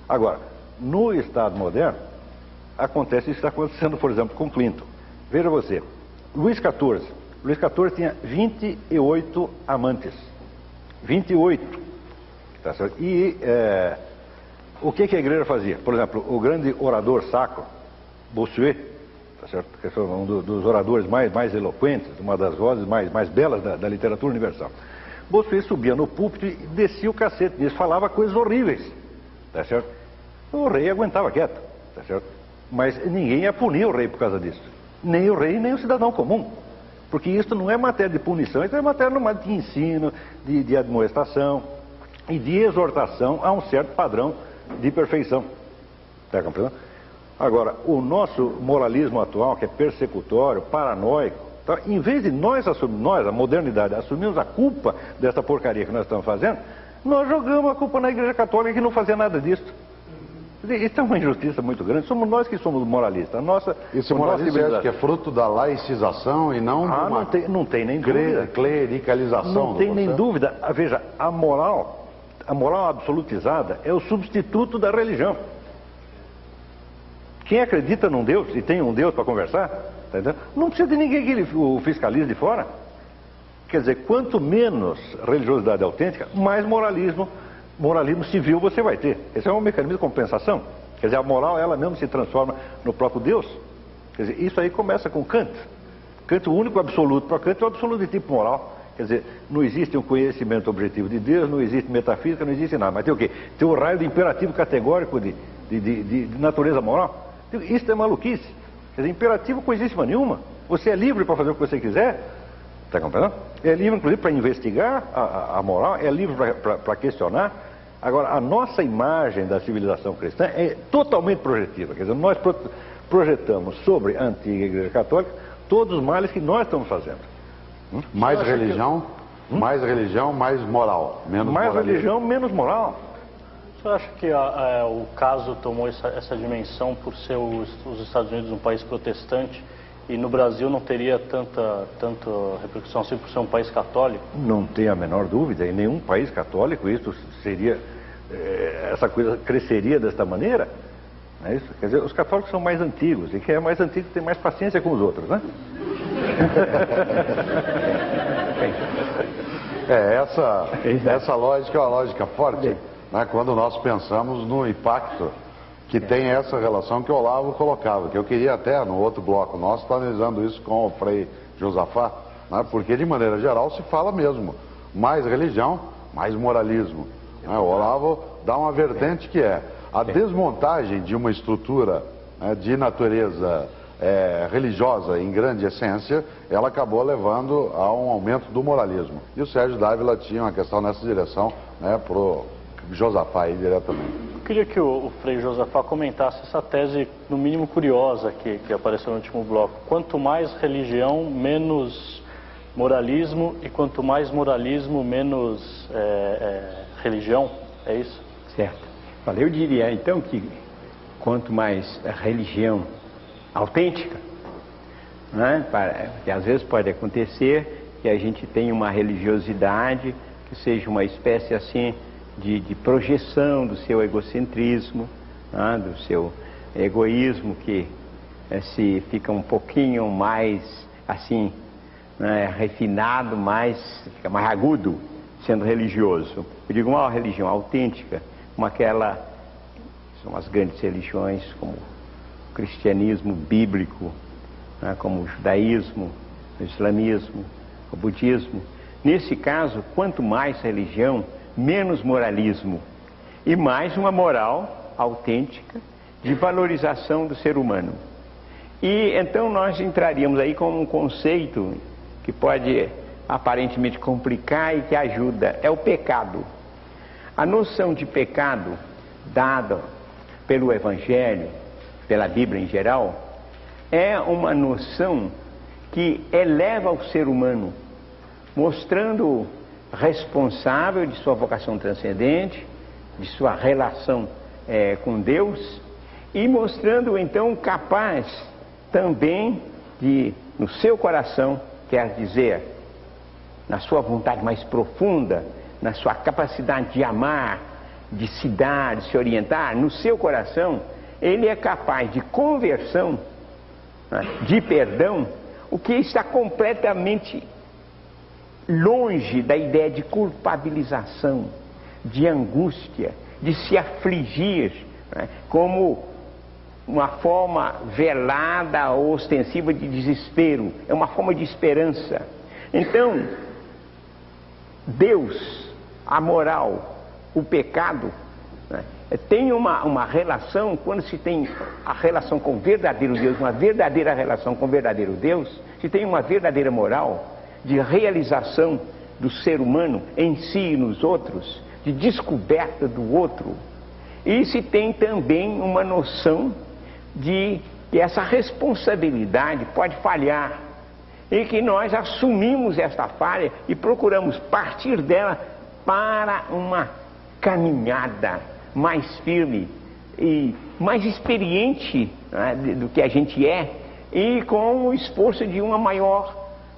Agora, no Estado moderno, acontece isso que está acontecendo, por exemplo, com Clinton. Veja você, Luís XIV tinha 28 amantes. 28. Tá certo? E o que a igreja fazia? Por exemplo, o grande orador sacro, Bossuet, tá certo? Que foi um dos oradores mais eloquentes, uma das vozes mais belas da literatura universal. Bossuet subia no púlpito e descia o cacete disso, falava coisas horríveis, tá certo? O rei aguentava quieto, tá certo? Mas ninguém ia punir o rei por causa disso. Nem o rei, nem o cidadão comum. Porque isso não é matéria de punição, isso é matéria de ensino, de admoestação e de exortação a um certo padrão de perfeição. Está compreendendo? Agora, o nosso moralismo atual, que é persecutório, paranoico, tá? Em vez de nós, a modernidade, assumirmos a culpa dessa porcaria que nós estamos fazendo, nós jogamos a culpa na Igreja Católica, que não fazia nada disso. Isso é uma injustiça muito grande. Somos nós que somos moralistas. Esse moralismo que é fruto da laicização e não de uma não tem nem dúvida. Clericalização. Não tem nem dúvida. Veja, a moral absolutizada é o substituto da religião. Quem acredita num Deus e tem um Deus para conversar, tá entendendo? Não precisa de ninguém que o fiscalize de fora. Quer dizer, quanto menos religiosidade autêntica, mais moralismo civil você vai ter. Esse é um mecanismo de compensação. Quer dizer, a moral, ela mesmo se transforma no próprio Deus. Quer dizer, isso aí começa com Kant. Kant, o único absoluto para Kant é o absoluto de tipo moral. Quer dizer, não existe um conhecimento objetivo de Deus, não existe metafísica, não existe nada. Mas tem o quê? Tem o raio do imperativo categórico de natureza moral. Isso é maluquice. Quer dizer, imperativo coisíssima nenhuma. Você é livre para fazer o que você quiser. Está compreendendo? É livre, inclusive, para investigar a moral, é livre para questionar. Agora, a nossa imagem da civilização cristã é totalmente projetiva. Quer dizer, nós projetamos sobre a antiga Igreja Católica todos os males que nós estamos fazendo. Mais religião, mais moral. Mais religião, menos moral. O senhor acha que o caso tomou essa dimensão por ser os Estados Unidos um país protestante e no Brasil não teria tanta repercussão assim por ser um país católico? Não tem a menor dúvida. Em nenhum país católico isso seria... essa coisa cresceria desta maneira. Não é isso? Quer dizer, os católicos são mais antigos e quem é mais antigo tem mais paciência com os outros, né? Essa lógica é uma lógica forte, né? Quando nós pensamos no impacto que tem essa relação que o Olavo colocava, que eu queria até no outro bloco nosso estar analisando isso com o Frei Josafá, né? Porque de maneira geral se fala mesmo, mais religião, mais moralismo. O Olavo dá uma vertente que é a desmontagem de uma estrutura de natureza religiosa em grande essência, ela acabou levando a um aumento do moralismo. E o Sérgio Dávila tinha uma questão nessa direção, né, para o Josafá aí diretamente. Eu queria que o Frei Josafá comentasse essa tese, no mínimo curiosa, que apareceu no último bloco. Quanto mais religião, menos moralismo, e quanto mais moralismo, menos religião, é isso? Certo. Olha, eu diria então que quanto mais religião autêntica, né? Porque às vezes pode acontecer que a gente tenha uma religiosidade que seja uma espécie assim de projeção do seu egocentrismo, né? Do seu egoísmo, que se fica um pouquinho mais assim, né? Refinado, fica mais agudo sendo religioso. Eu digo uma religião autêntica, como aquela, são as grandes religiões como o cristianismo bíblico, né, como o judaísmo, o islamismo, o budismo. Nesse caso, quanto mais religião, menos moralismo e mais uma moral autêntica de valorização do ser humano. E então nós entraríamos aí com um conceito que pode aparentemente complicar e que ajuda, é o pecado. A noção de pecado dada pelo Evangelho, pela Bíblia em geral, é uma noção que eleva o ser humano, mostrando responsável de sua vocação transcendente, de sua relação com Deus, e mostrando então capaz também de, no seu coração, quer dizer, na sua vontade mais profunda, na sua capacidade de amar, de se dar, de se orientar, no seu coração, ele é capaz de conversão, né, de perdão, o que está completamente longe da ideia de culpabilização, de angústia, de se afligir, né, como uma forma velada ou ostensiva de desespero. É uma forma de esperança. Então, Deus, a moral, o pecado né? Tem uma relação, quando se tem a relação com o verdadeiro Deus, uma verdadeira relação com o verdadeiro Deus, se tem uma verdadeira moral de realização do ser humano em si e nos outros, de descoberta do outro, e se tem também uma noção de que essa responsabilidade pode falhar, e que nós assumimos esta falha e procuramos partir dela para uma caminhada mais firme e mais experiente, né, do que a gente é, e com o esforço de uma maior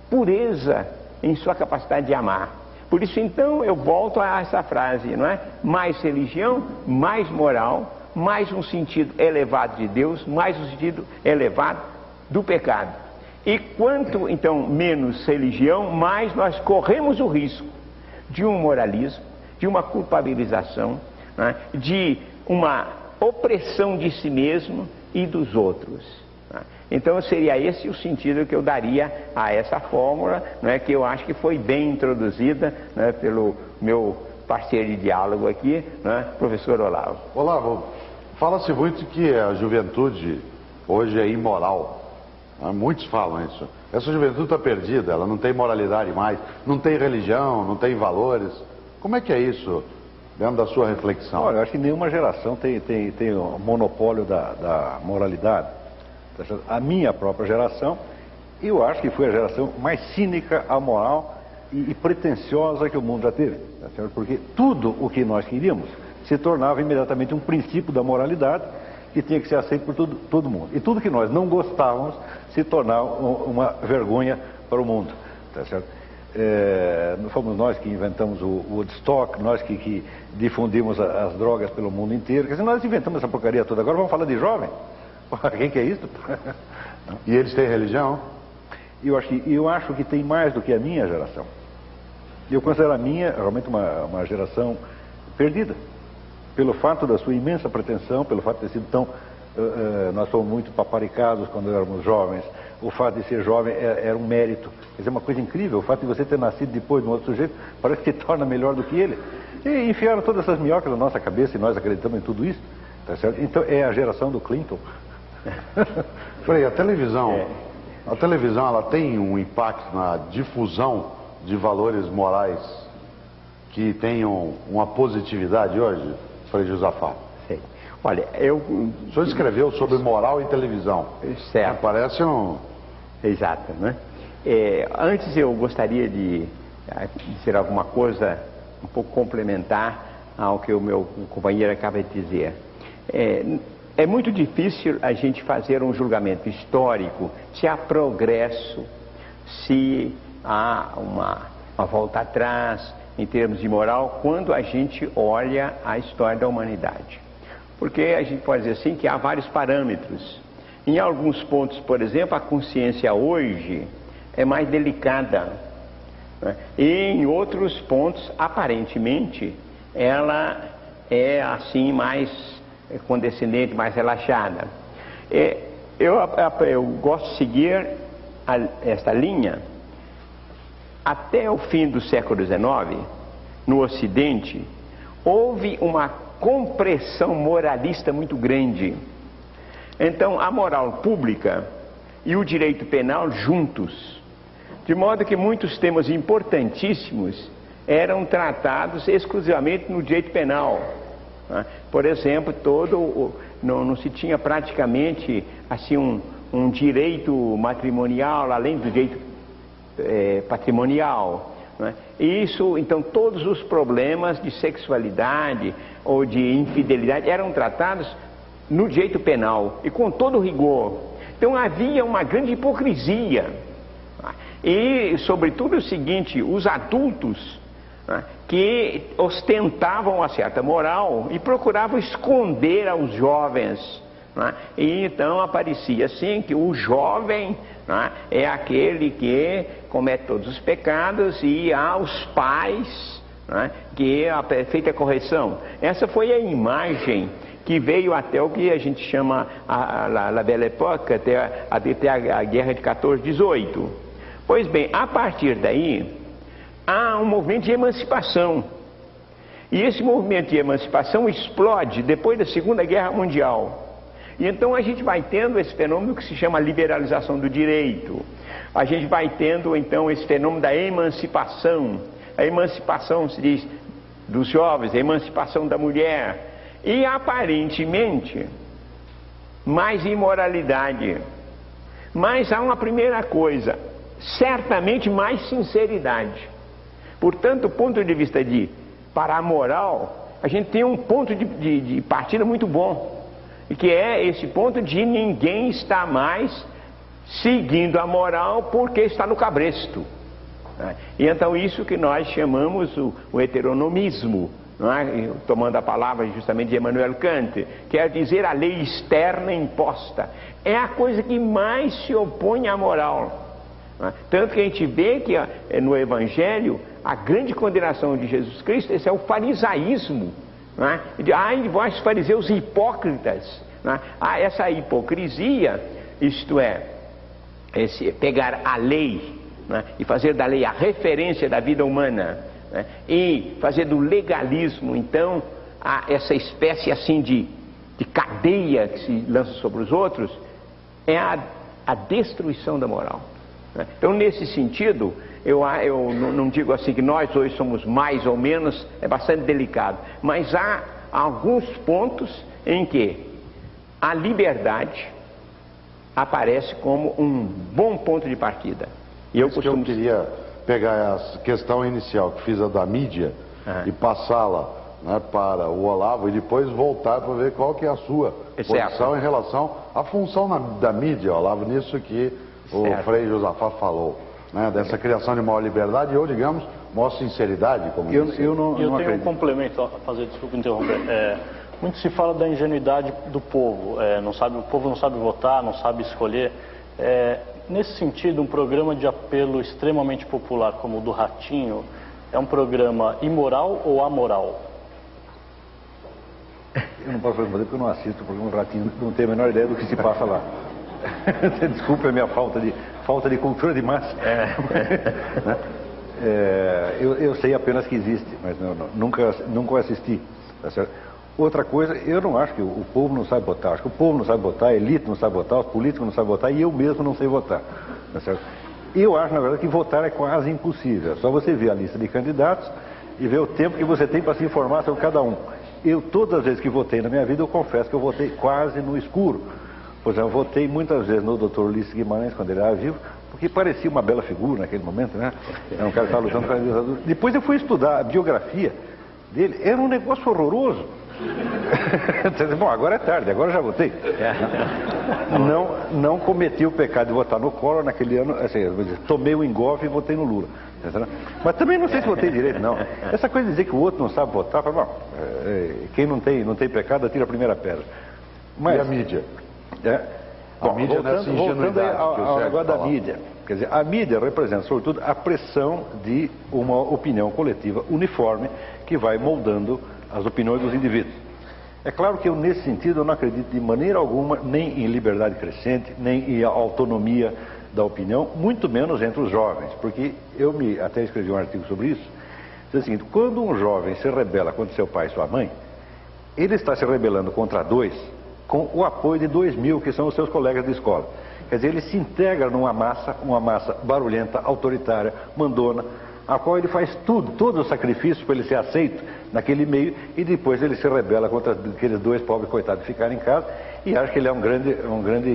pureza em sua capacidade de amar. Por isso então eu volto a essa frase, não é? Mais religião, mais moral, mais um sentido elevado de Deus, mais um sentido elevado do pecado. E quanto então menos religião, mais nós corremos o risco de um moralismo, de uma culpabilização, né, de uma opressão de si mesmo e dos outros. Né? Então seria esse o sentido que eu daria a essa fórmula, né, que eu acho que foi bem introduzida, né, pelo meu parceiro de diálogo aqui, né, professor Olavo. Olavo, fala-se muito que a juventude hoje é imoral. Muitos falam isso. Essa juventude está perdida, ela não tem moralidade mais, não tem religião, não tem valores. Como é que é isso, dentro da sua reflexão? Olha, eu acho que nenhuma geração tem o monopólio da moralidade. A minha própria geração, eu acho que foi a geração mais cínica, amoral e pretensiosa que o mundo já teve. Porque tudo o que nós queríamos se tornava imediatamente um princípio da moralidade que tinha que ser aceito por todo mundo. E tudo que nós não gostávamos se tornava uma vergonha para o mundo. Tá certo? Fomos nós que inventamos o Woodstock, nós que difundimos as drogas pelo mundo inteiro. Quer dizer, nós inventamos essa porcaria toda. Agora vamos falar de jovem? Quem que é isso? E eles têm religião? Eu acho que tem mais do que a minha geração. Eu considero a minha realmente uma geração perdida. Pelo fato da sua imensa pretensão, pelo fato de ter sido tão... nós fomos muito paparicados quando éramos jovens. O fato de ser jovem era um mérito. Quer dizer, uma coisa incrível. O fato de você ter nascido depois de um outro sujeito parece que te torna melhor do que ele. E enfiaram todas essas minhocas na nossa cabeça e nós acreditamos em tudo isso. Tá certo? Então é a geração do Clinton. Frei, a televisão ela tem um impacto na difusão de valores morais que tenham uma positividade hoje, Frei Josafá? Sei. Olha, o senhor escreveu sobre moral e televisão. Certo. Parece um... Exato, né? Antes eu gostaria de dizer alguma coisa um pouco complementar ao que o meu companheiro acaba de dizer. É muito difícil a gente fazer um julgamento histórico se há progresso, se há uma volta atrás em termos de moral, quando a gente olha a história da humanidade. Porque a gente pode dizer assim que há vários parâmetros. Em alguns pontos, por exemplo, a consciência hoje é mais delicada, né? E em outros pontos, aparentemente, ela é assim mais condescendente, mais relaxada. Eu gosto de seguir esta linha. Até o fim do século XIX, no Ocidente, houve uma compressão moralista muito grande. Então, a moral pública e o direito penal juntos, de modo que muitos temas importantíssimos eram tratados exclusivamente no direito penal. Por exemplo, não se tinha praticamente assim um direito matrimonial além do direito patrimonial, né? Isso, então, todos os problemas de sexualidade ou de infidelidade eram tratados no direito penal e com todo rigor. Então havia uma grande hipocrisia. E, sobretudo, o seguinte: os adultos, né, que ostentavam uma certa moral e procuravam esconder aos jovens, né? E então aparecia assim que o jovem, né, é aquele que comete todos os pecados, e há os pais, né, que é a perfeita correção. Essa foi a imagem que veio até o que a gente chama la Belle Époque, até a Guerra de 14-18. Pois bem, a partir daí há um movimento de emancipação. E esse movimento de emancipação explode depois da Segunda Guerra Mundial. E então a gente vai tendo esse fenômeno que se chama liberalização do direito. A gente vai tendo então esse fenômeno da emancipação. A emancipação, se diz, dos jovens, a emancipação da mulher. E aparentemente, mais imoralidade. Mas há uma primeira coisa, certamente mais sinceridade. Portanto, do ponto de vista para a moral, a gente tem um ponto de partida muito bom, que é esse ponto de ninguém está mais seguindo a moral porque está no cabresto. E então isso que nós chamamos o heteronomismo, não é? Tomando a palavra justamente de Immanuel Kant, quer dizer a lei externa imposta. É a coisa que mais se opõe à moral. Tanto que a gente vê que no Evangelho a grande condenação de Jesus Cristo, esse é o farisaísmo, não é? Ai, vós fariseus hipócritas, não é? Essa hipocrisia, isto é, pegar a lei, não é? E fazer da lei a referência da vida humana, não é? E fazer do legalismo então essa espécie assim de cadeia que se lança sobre os outros, é a destruição da moral. Então, nesse sentido, eu não digo assim que nós hoje somos mais ou menos, é bastante delicado, mas há alguns pontos em que a liberdade aparece como um bom ponto de partida. E eu queria pegar a questão inicial que fiz a da mídia e passá-la, né, para o Olavo e depois voltar para ver qual que é a sua posição em relação à função da mídia, Olavo, nisso que o Frei Josafá falou, né, dessa criação de maior liberdade ou, digamos, maior sinceridade, como eu tenho um complemento a fazer, desculpa interromper. Muito se fala da ingenuidade do povo, o povo não sabe votar, não sabe escolher. Nesse sentido, um programa de apelo extremamente popular como o do Ratinho é um programa imoral ou amoral? Eu não posso responder porque eu não assisto o programa do Ratinho, não tenho a menor ideia do que se passa lá. Desculpe a minha falta de cultura de massa. Eu sei apenas que existe, mas nunca assisti. Tá certo? Outra coisa, eu não acho que o povo não sabe votar. Acho que o povo não sabe votar, a elite não sabe votar, os políticos não sabem votar e eu mesmo não sei votar. Tá certo? Eu acho, na verdade, que votar é quase impossível. É só você ver a lista de candidatos e ver o tempo que você tem para se informar sobre cada um. Eu, todas as vezes que votei na minha vida, eu confesso que eu votei quase no escuro. Por exemplo, eu votei muitas vezes no Dr. Ulisses Guimarães, quando ele era vivo, porque parecia uma bela figura naquele momento, né? Era um cara que estava lutando com a ditadura. Depois eu fui estudar a biografia dele, era um negócio horroroso. Bom, agora é tarde, agora já votei. Não cometi o pecado de votar no Collor naquele ano, assim, tomei o engolfe e votei no Lula. Mas também não sei se votei direito, não. Essa coisa de dizer que o outro não sabe votar, bom, quem não tem pecado, atira a primeira pedra. Mas, e a mídia? Bom, voltando ao negócio da mídia. Quer dizer, a mídia representa, sobretudo, a pressão de uma opinião coletiva uniforme que vai moldando as opiniões dos indivíduos. É claro que eu, nesse sentido, eu não acredito de maneira alguma nem em liberdade crescente, nem em autonomia da opinião, muito menos entre os jovens, porque até escrevi um artigo sobre isso, diz o seguinte: quando um jovem se rebela contra seu pai e sua mãe, ele está se rebelando contra dois com o apoio de 2.000 que são os seus colegas de escola. Quer dizer, ele se integra numa massa, uma massa barulhenta, autoritária, mandona, a qual ele faz todo o sacrifício para ele ser aceito naquele meio, e depois ele se rebela contra aqueles dois pobres coitados que ficaram em casa e acha que ele é um grande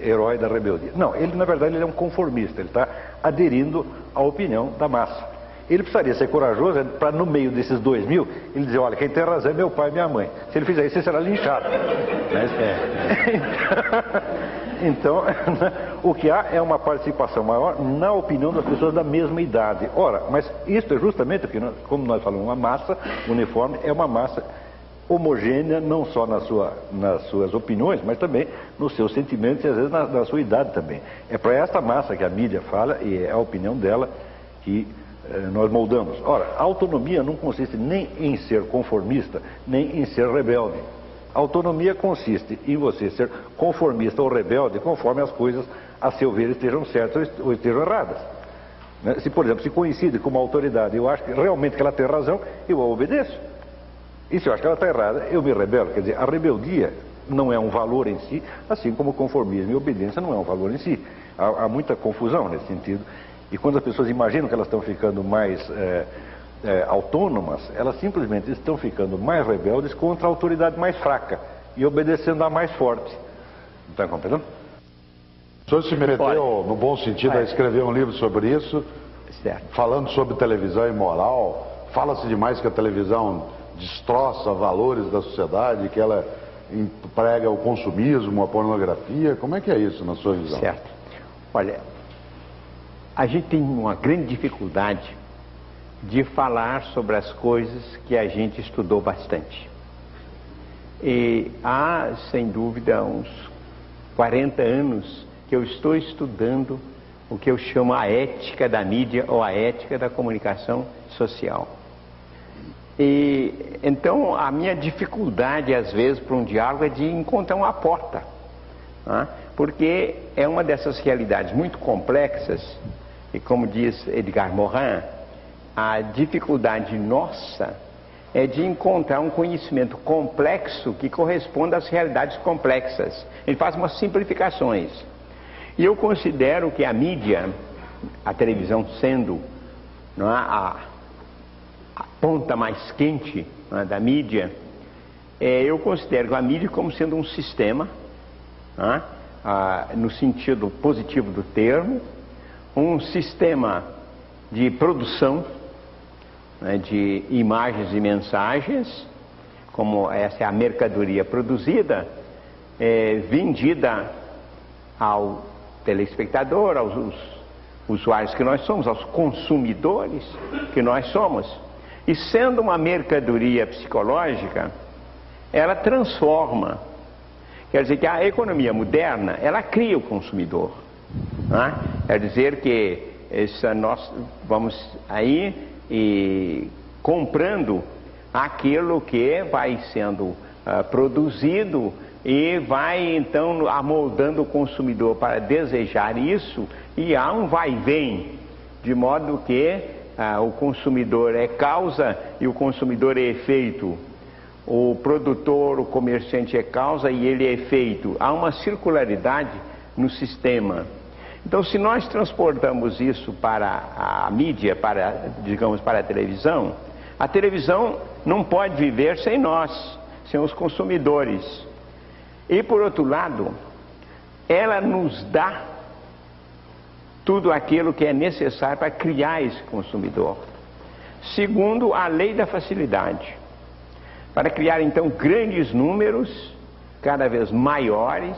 herói da rebeldia. Não, ele na verdade ele é um conformista, ele está aderindo à opinião da massa. Ele precisaria ser corajoso para, no meio desses 2.000, ele dizer: olha, quem tem razão é meu pai e minha mãe. Se ele fizer isso, ele será linchado. Então, o que há é uma participação maior na opinião das pessoas da mesma idade. Ora, mas isso é justamente porque, como nós falamos, uma massa uniforme é uma massa homogênea, não só nas suas opiniões, mas também nos seus sentimentos e às vezes na sua idade também. É para esta massa que a mídia fala e é a opinião dela que nós moldamos. Ora, a autonomia não consiste nem em ser conformista, nem em ser rebelde. A autonomia consiste em você ser conformista ou rebelde conforme as coisas, a seu ver, estejam certas ou estejam erradas. Se, por exemplo, se coincide com uma autoridade, eu acho que realmente que ela tem razão, eu a obedeço. E se eu acho que ela está errada, eu me rebelo. Quer dizer, a rebeldia não é um valor em si, assim como o conformismo e obediência não é um valor em si. Há muita confusão nesse sentido. E quando as pessoas imaginam que elas estão ficando mais autônomas, elas simplesmente estão ficando mais rebeldes contra a autoridade mais fraca e obedecendo a mais forte. Está compreendendo? O senhor se meteu, no bom sentido, a escrever um livro sobre isso, Certo. falando sobre televisão e moral. Fala-se demais que a televisão destroça valores da sociedade, que ela emprega o consumismo, a pornografia. Como é que é isso na sua visão? Certo. Olha, a gente tem uma grande dificuldade de falar sobre as coisas que a gente estudou bastante. E há, sem dúvida, uns 40 anos que eu estou estudando o que eu chamo a ética da mídia ou a ética da comunicação social. E então a minha dificuldade às vezes para um diálogo é de encontrar uma porta, né? Porque é uma dessas realidades muito complexas e, como diz Edgar Morin, a dificuldade nossa é de encontrar um conhecimento complexo que corresponda às realidades complexas. Ele faz umas simplificações. E eu considero que a mídia, a televisão sendo, não é, a ponta mais quente, não é, da mídia, eu considero a mídia como sendo um sistema, não é, no sentido positivo do termo, um sistema de produção, né, de imagens e mensagens, como essa é a mercadoria produzida, vendida ao telespectador, aos usuários que nós somos, aos consumidores que nós somos. E sendo uma mercadoria psicológica, ela transforma. Quer dizer que a economia moderna, ela cria o consumidor, né? Quer dizer que nós vamos aí e comprando aquilo que vai sendo produzido e vai então amoldando o consumidor para desejar isso, e há um vai e vem, de modo que o consumidor é causa e o consumidor é efeito, o produtor, o comerciante é causa e ele é efeito. Há uma circularidade no sistema. Então, se nós transportamos isso para a mídia, digamos, para a televisão não pode viver sem nós, sem os consumidores. E, por outro lado, ela nos dá tudo aquilo que é necessário para criar esse consumidor. Segundo a lei da facilidade, para criar, então, grandes números, cada vez maiores,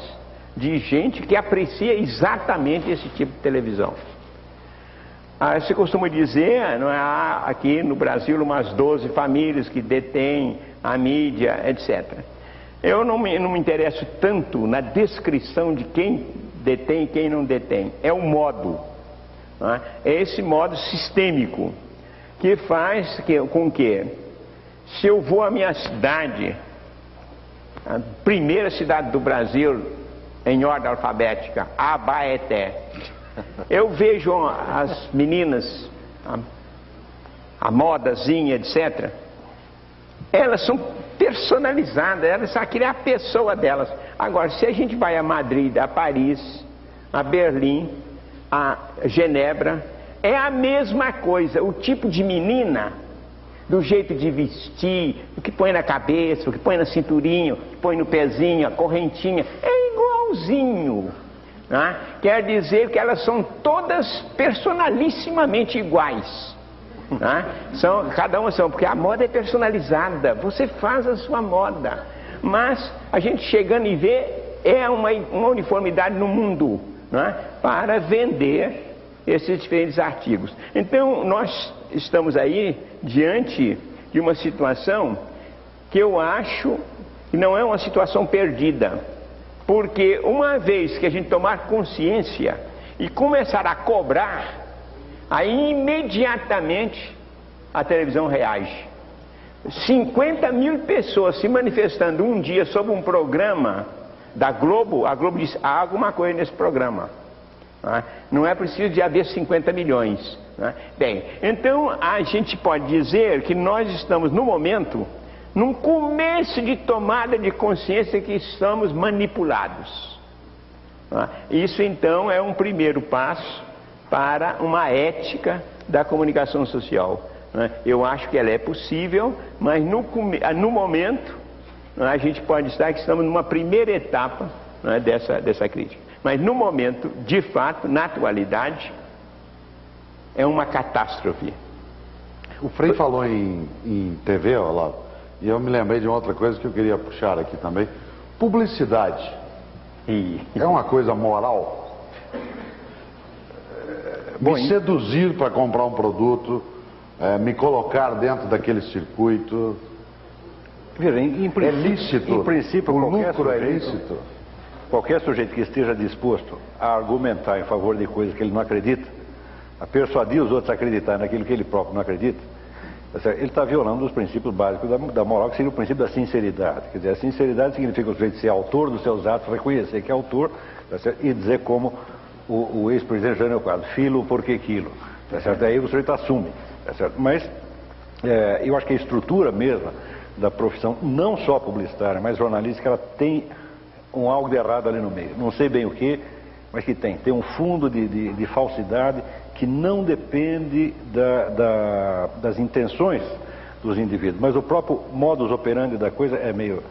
de gente que aprecia exatamente esse tipo de televisão. Se costuma dizer, não é, aqui no Brasil, umas 12 famílias que detêm a mídia, etc. Eu não me interesso tanto na descrição de quem detém e quem não detém. É o modo. Não é? É esse modo sistêmico que faz com que, se eu vou à minha cidade, a primeira cidade do Brasil, em ordem alfabética, Abaeté, eu vejo as meninas, a modazinha, etc. Elas são personalizadas, elas aquilo é a pessoa delas. Agora, se a gente vai a Madrid, a Paris, a Berlim, a Genebra, é a mesma coisa. O tipo de menina, do jeito de vestir, o que põe na cabeça, o que põe na cinturinha, o que põe no pezinho, a correntinha, é igualzinho. Né? Quer dizer que elas são todas personalissimamente iguais. Né? Cada uma são, porque a moda é personalizada, você faz a sua moda. Mas a gente chegando e vê, é uma uniformidade no mundo, né? Para vender esses diferentes artigos. Então nós estamos aí diante de uma situação que eu acho que não é uma situação perdida, porque uma vez que a gente tomar consciência e começar a cobrar, aí imediatamente a televisão reage. 50 mil pessoas se manifestando um dia sobre um programa da Globo, a Globo diz, há alguma coisa nesse programa. Não é preciso de haver 50 milhões. Bem, então a gente pode dizer que nós estamos no momento num começo de tomada de consciência que estamos manipulados. Isso então é um primeiro passo para uma ética da comunicação social. Eu acho que ela é possível, mas no momento a gente pode estar que estamos numa primeira etapa dessa crítica. Mas no momento, de fato, na atualidade, é uma catástrofe. O Frei falou em TV, Olavo, e eu me lembrei de outra coisa que eu queria puxar aqui também. Publicidade. É uma coisa moral? Me seduzir para comprar um produto, me colocar dentro daquele circuito. Veja, é lícito? Em princípio, o lucro é lícito? Qualquer sujeito que esteja disposto a argumentar em favor de coisas que ele não acredita, a persuadir os outros a acreditar naquilo que ele próprio não acredita, ele está violando os princípios básicos da moral, que seria o princípio da sinceridade. Quer dizer, a sinceridade significa o sujeito ser autor dos seus atos, reconhecer que é autor, e dizer como o ex-presidente Jânio Quadros, filo porque quilo. Aí o sujeito assume. Mas eu acho que a estrutura mesma da profissão, não só publicitária, mas jornalística, ela tem algo de errado ali no meio. Não sei bem o que, mas que tem um fundo de falsidade que não depende das intenções dos indivíduos, mas o próprio modus operandi da coisa é meio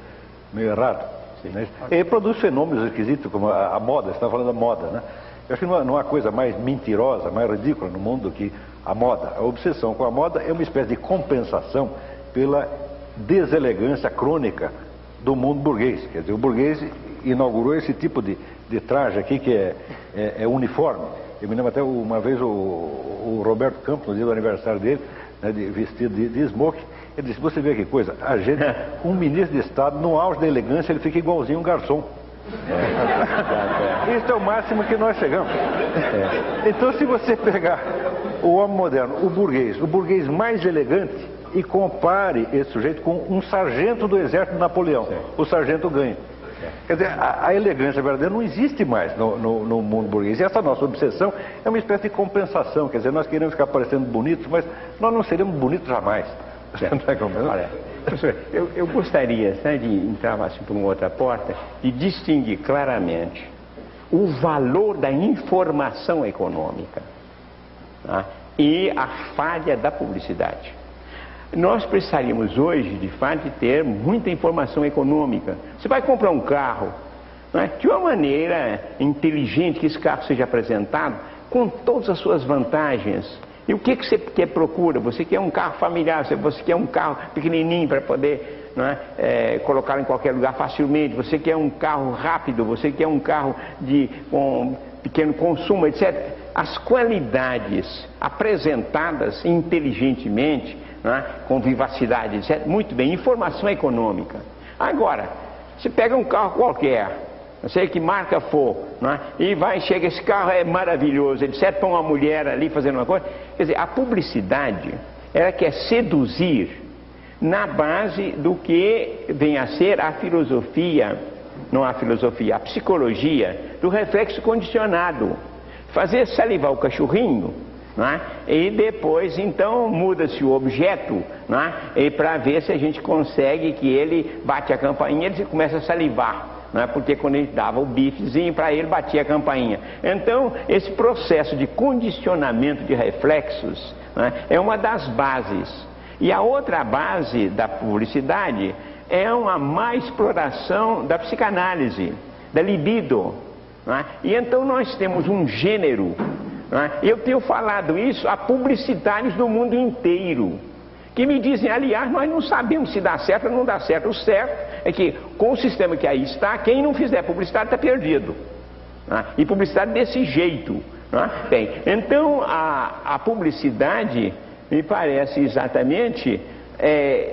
errado. Né? E produz fenômenos esquisitos como a moda. Você está falando da moda, né? Eu acho que não há coisa mais mentirosa, mais ridícula no mundo do que a moda. A obsessão com a moda é uma espécie de compensação pela deselegância crônica do mundo burguês. Quer dizer, o burguês inaugurou esse tipo de traje aqui que é uniforme. Eu me lembro até uma vez o Roberto Campos, no dia do aniversário dele, né, vestido de smoke, ele disse: você vê que coisa, a gente, um ministro de Estado, no auge da elegância, ele fica igualzinho um garçom. Isso é o máximo que nós chegamos. Então, se você pegar o homem moderno, o burguês mais elegante, e compare esse sujeito com um sargento do exército de Napoleão, o sargento ganha. Quer dizer, a elegância verdadeira não existe mais no mundo burguês. E essa nossa obsessão é uma espécie de compensação. Quer dizer, nós queremos ficar parecendo bonitos, mas nós não seremos bonitos jamais. Olha, professor, eu gostaria, né, de entrar assim por uma outra porta e distinguir claramente o valor da informação econômica, tá, e a falha da publicidade. Nós precisaríamos hoje, de fato, ter muita informação econômica. Você vai comprar um carro, né, de uma maneira inteligente, que esse carro seja apresentado com todas as suas vantagens. E o que você procura? Você quer um carro familiar, você quer um carro pequenininho para poder, né, colocar em qualquer lugar facilmente, você quer um carro rápido, você quer um carro com pequeno consumo, etc. As qualidades apresentadas inteligentemente, né, com vivacidade, etc. Muito bem, informação econômica. Agora, você pega um carro qualquer, não sei que marca for, né, e chega, esse carro é maravilhoso, etc. Põe uma mulher ali fazendo uma coisa. Quer dizer, a publicidade, ela quer seduzir na base do que vem a ser a filosofia, não a filosofia, a psicologia do reflexo condicionado. Fazer salivar o cachorrinho, né, e depois então muda-se o objeto, né, e para ver se a gente consegue que ele bate a campainha, ele começa a salivar, né, porque quando ele dava o bifezinho para ele, batia a campainha. Então esse processo de condicionamento de reflexos, né, é uma das bases. E a outra base da publicidade é uma má exploração da psicanálise, da libido, né? E então nós temos um gênero, né? Eu tenho falado isso a publicitários do mundo inteiro, que me dizem: aliás, nós não sabemos se dá certo ou não dá certo. O certo é que com o sistema que aí está, quem não fizer publicidade está perdido, né? E publicidade desse jeito, né? Bem, então a publicidade me parece exatamente,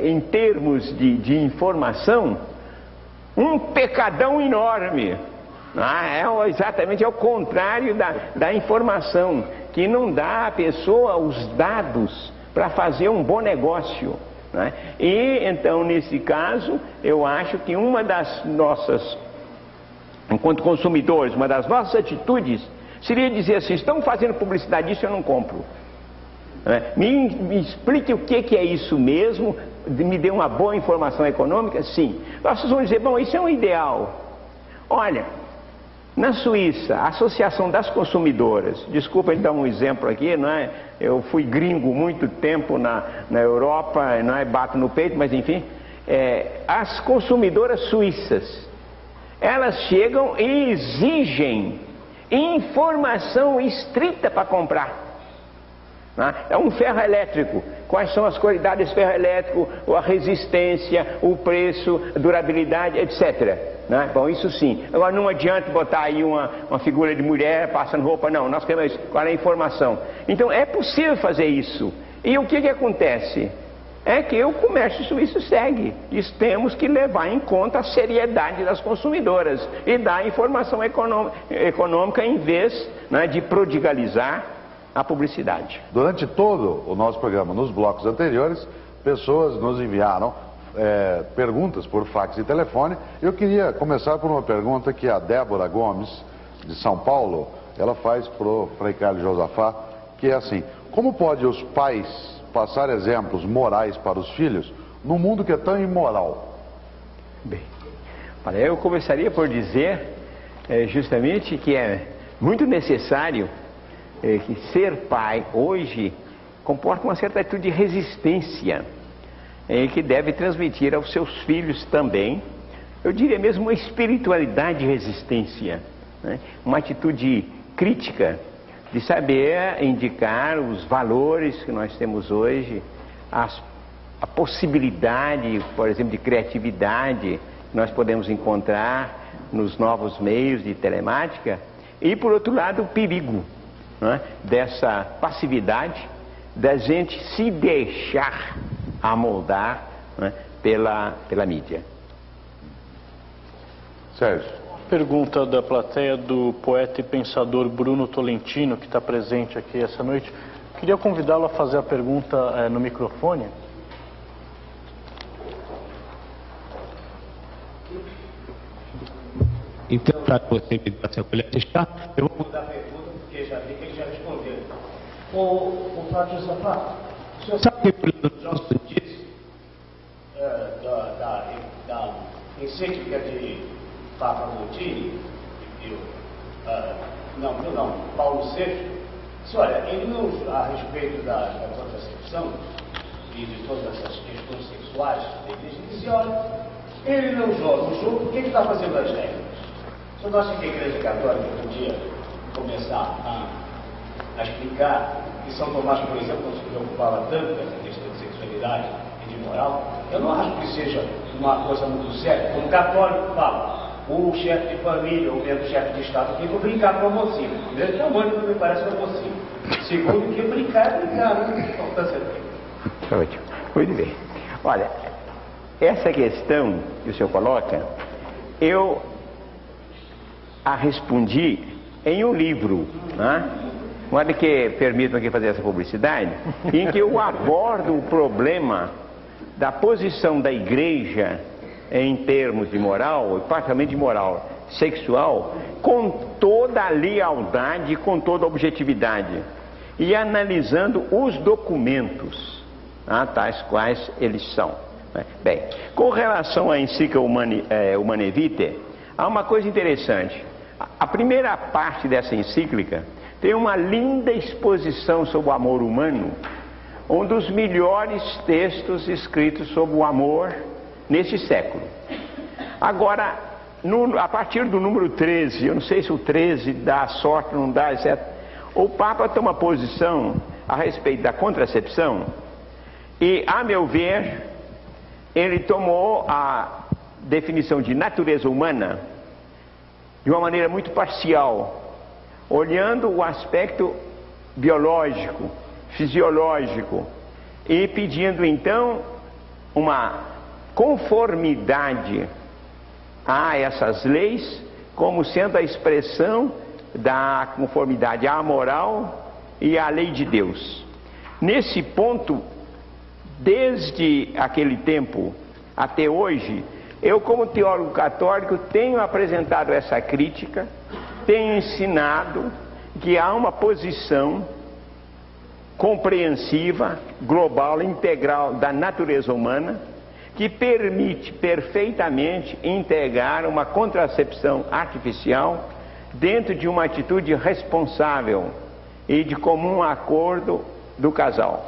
em termos de informação, um pecadão enorme. Exatamente ao contrário da informação, que não dá à pessoa os dados para fazer um bom negócio, né? E então, nesse caso, eu acho que uma das nossas, enquanto consumidores, uma das nossas atitudes seria dizer assim: estão fazendo publicidade disso, eu não compro. Me explique o que é isso mesmo, me dê uma boa informação econômica? Sim. Vocês vão dizer, bom, isso é um ideal. Olha, na Suíça, a Associação das Consumidoras, desculpa dar um exemplo aqui, não é? Eu fui gringo muito tempo na Europa, não é? Bato no peito, mas enfim, as consumidoras suíças, elas chegam e exigem informação estrita para comprar. É um ferro elétrico. Quais são as qualidades desse ferro elétrico, a resistência, o preço, a durabilidade, etc. Bom, isso sim. Agora não adianta botar aí uma figura de mulher passando roupa, não. Nós queremos qual é a informação. Então é possível fazer isso. E o que acontece? É que o comércio suíço segue. Temos que levar em conta a seriedade das consumidoras e dar informação econômica em vez de prodigalizar a publicidade. Durante todo o nosso programa, nos blocos anteriores, pessoas nos enviaram perguntas por fax e telefone. Eu queria começar por uma pergunta que a Débora Gomes, de São Paulo, ela faz para o Frei Carlos Josafá, que é assim: como pode os pais passar exemplos morais para os filhos num mundo que é tão imoral? Bem, olha, eu começaria por dizer justamente que é muito necessário que ser pai hoje comporta uma certa atitude de resistência que deve transmitir aos seus filhos também, eu diria mesmo uma espiritualidade de resistência, uma atitude crítica de saber indicar os valores que nós temos hoje, a possibilidade, por exemplo, de criatividade que nós podemos encontrar nos novos meios de telemática, e por outro lado o perigo dessa passividade, da gente se deixar amoldar pela mídia. Sérgio. Pergunta da plateia do poeta e pensador Bruno Tolentino, que está presente aqui essa noite. Queria convidá-lo a fazer a pergunta no microfone. Então, para você me dar seu colher de chá, eu vou mudar a pergunta, porque já vi que ele já respondeu. O Flávio Josafá, o senhor sabe que o Johnson disse da encíclica de Papa Montini, Paulo VI, olha, ele não, a respeito da contracepção e de todas essas questões sexuais da igreja, ele disse, olha, ele não joga o jogo porque ele está fazendo as regras. O senhor acha que a Igreja Católica podia começar a explicar que São Tomás, por exemplo, não se preocupava tanto com essa questão de sexualidade e de moral? Eu não acho que seja uma coisa muito séria. Como católico fala, o chefe de família, ou mesmo chefe de Estado, tem que brincar com a mocinha. Primeiro que a mãe não me parece uma mocinha. Segundo que brincar é brincar, né? Ótimo. Muito bem. Olha, essa questão que o senhor coloca, eu a respondi em um livro, olha que permitam aqui fazer essa publicidade, em que eu abordo o problema da posição da igreja em termos de moral, e particularmente de moral sexual, com toda a lealdade, com toda a objetividade, e analisando os documentos, tais quais eles são. Bem, com relação à encíclica Humanae Vitae, há uma coisa interessante. A primeira parte dessa encíclica tem uma linda exposição sobre o amor humano, um dos melhores textos escritos sobre o amor neste século. Agora, a partir do número 13, eu não sei se o 13 dá sorte, não dá, etc. O Papa toma posição a respeito da contracepção e, a meu ver, ele tomou a definição de natureza humana de uma maneira muito parcial, olhando o aspecto biológico, fisiológico, e pedindo então uma conformidade a essas leis como sendo a expressão da conformidade à moral e à lei de Deus. Nesse ponto, desde aquele tempo até hoje, eu, como teólogo católico, tenho apresentado essa crítica, tenho ensinado que há uma posição compreensiva, global, integral da natureza humana, que permite perfeitamente integrar uma contracepção artificial dentro de uma atitude responsável e de comum acordo do casal.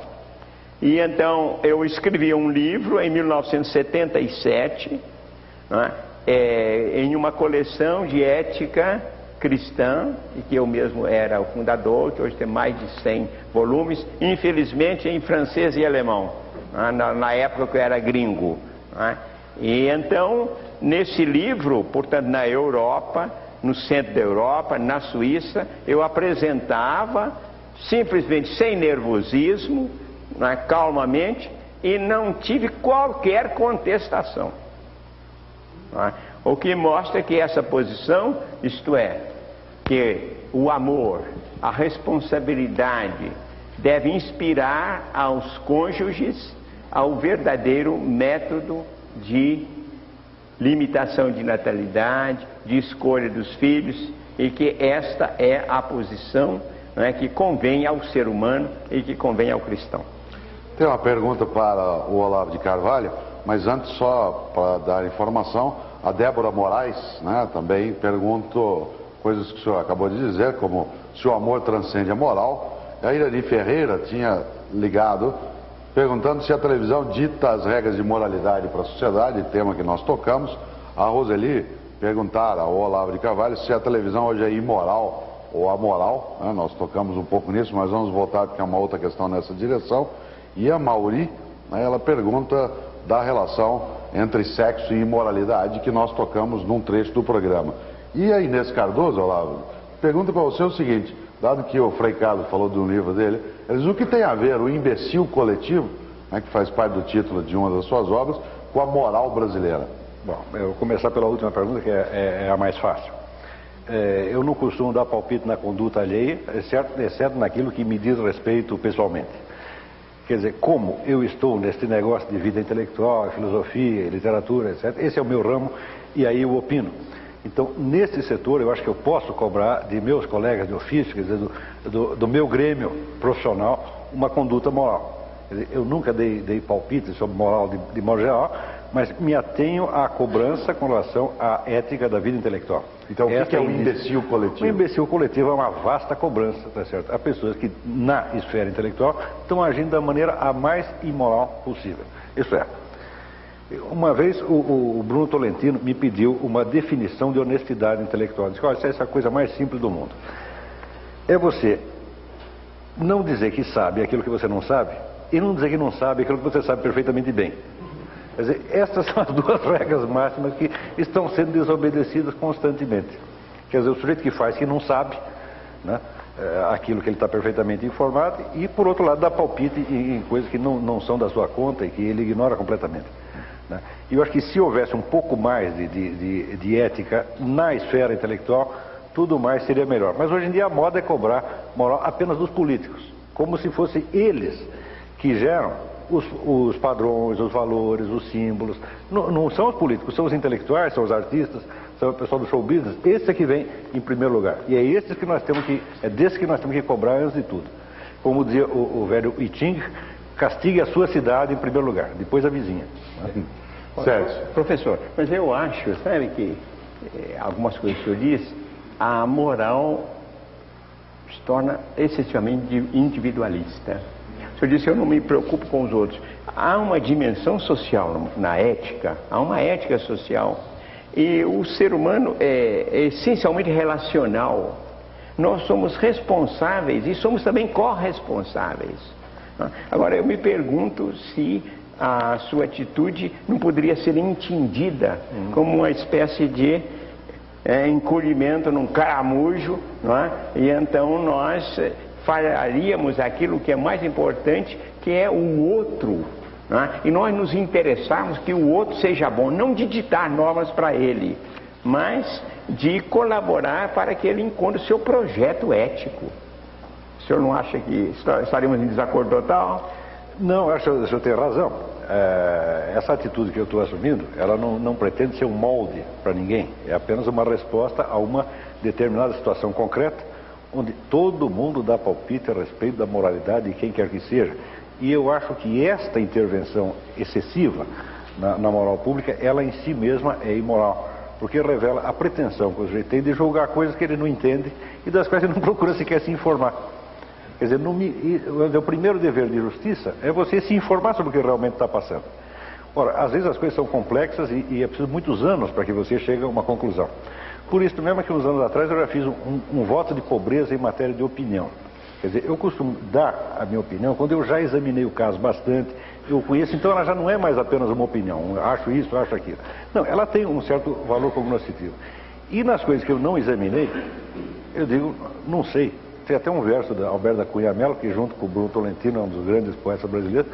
E então eu escrevi um livro em 1977, né, em uma coleção de ética cristã, e que eu mesmo era o fundador, que hoje tem mais de 100 volumes, infelizmente em francês e alemão, na época que eu era gringo. E então, nesse livro, portanto, na Europa, no centro da Europa, na Suíça, eu apresentava, simplesmente sem nervosismo, calmamente, e não tive qualquer contestação. O que mostra que essa posição, isto é, que o amor, a responsabilidade, deve inspirar aos cônjuges ao verdadeiro método de limitação de natalidade, de escolha dos filhos, e que esta é a posição, né, que convém ao ser humano e que convém ao cristão. Tem uma pergunta para o Olavo de Carvalho, mas antes, só para dar informação, a Débora Moraes, né, também perguntou coisas que o senhor acabou de dizer, como se o amor transcende a moral. A Irani Ferreira tinha ligado perguntando se a televisão dita as regras de moralidade para a sociedade, tema que nós tocamos. A Roseli perguntara ao Olavo de Carvalho se a televisão hoje é imoral ou amoral, né? Nós tocamos um pouco nisso, mas vamos voltar porque é uma outra questão nessa direção. E a Mauri, né, ela pergunta da relação entre sexo e imoralidade, que nós tocamos num trecho do programa. E a Inês Cardoso, Olavo, pergunta para você o seguinte: dado que o Frei Carlos falou de um livro dele, ele diz, o que tem a ver o imbecil coletivo, né, que faz parte do título de uma das suas obras, com a moral brasileira? Bom, eu vou começar pela última pergunta, que é a mais fácil. Eu não costumo dar palpite na conduta alheia, exceto naquilo que me diz respeito pessoalmente. Quer dizer, como eu estou nesse negócio de vida intelectual, filosofia, literatura, etc., esse é o meu ramo, e aí eu opino. Então, nesse setor, eu acho que eu posso cobrar de meus colegas de ofício, quer dizer, do meu grêmio profissional, uma conduta moral. Quer dizer, eu nunca dei palpite sobre moral de modo geral, mas me atenho à cobrança com relação à ética da vida intelectual. Então, o que é o imbecil coletivo? O imbecil coletivo é uma vasta cobrança, tá certo? Há pessoas que, na esfera intelectual, estão agindo da maneira a mais imoral possível. Isso é. Uma vez o Bruno Tolentino me pediu uma definição de honestidade intelectual. Disse, olha, essa é a coisa mais simples do mundo. É você não dizer que sabe aquilo que você não sabe, e não dizer que não sabe aquilo que você sabe perfeitamente bem. Quer dizer, essas são as duas regras máximas que estão sendo desobedecidas constantemente. Quer dizer, o sujeito que faz que não sabe, né, aquilo que ele está perfeitamente informado, e por outro lado dá palpite em coisas que não são da sua conta e que ele ignora completamente. E eu acho que se houvesse um pouco mais de ética na esfera intelectual, tudo mais seria melhor. Mas hoje em dia a moda é cobrar moral apenas dos políticos, como se fossem eles que geram os padrões, os valores, os símbolos. Não são os políticos, são os intelectuais, são os artistas, são o pessoal do show business. Esse é que vem em primeiro lugar. E é desse que nós temos que cobrar antes de tudo. Como dizia o velho I Ching, castigue a sua cidade em primeiro lugar, depois a vizinha. Certo. Professor, mas eu acho, sabe, que algumas coisas que eu disse, a moral se torna excessivamente individualista. O senhor disse, eu não me preocupo com os outros. Há uma dimensão social na ética, há uma ética social, e o ser humano é essencialmente relacional. Nós somos responsáveis e somos também corresponsáveis. Agora, eu me pergunto se a sua atitude não poderia ser entendida como uma espécie de encolhimento num caramujo, não é? E então nós faríamos aquilo que é mais importante, que é o outro, não é? E nós nos interessarmos que o outro seja bom, não de ditar normas para ele, mas de colaborar para que ele encontre o seu projeto ético. O senhor não acha que estaríamos em desacordo total? Não, acho que o senhor tem razão. Essa atitude que eu estou assumindo, ela não pretende ser um molde para ninguém. É apenas uma resposta a uma determinada situação concreta, onde todo mundo dá palpite a respeito da moralidade de quem quer que seja. E eu acho que esta intervenção excessiva na moral pública, ela em si mesma é imoral, porque revela a pretensão que o sujeito tem de julgar coisas que ele não entende e das quais ele não procura sequer se informar. Quer dizer, o primeiro dever de justiça é você se informar sobre o que realmente está passando. Ora, às vezes as coisas são complexas e é preciso muitos anos para que você chegue a uma conclusão. Por isso mesmo que uns anos atrás eu já fiz um voto de pobreza em matéria de opinião. Quer dizer, eu costumo dar a minha opinião quando eu já examinei o caso bastante, eu conheço, então ela já não é mais apenas uma opinião, acho isso, acho aquilo. Não, ela tem um certo valor cognoscitivo. E nas coisas que eu não examinei, eu digo, não sei. Tem até um verso da Alberto da Cunha Mello, que junto com o Bruno Tolentino, é um dos grandes poetas brasileiros,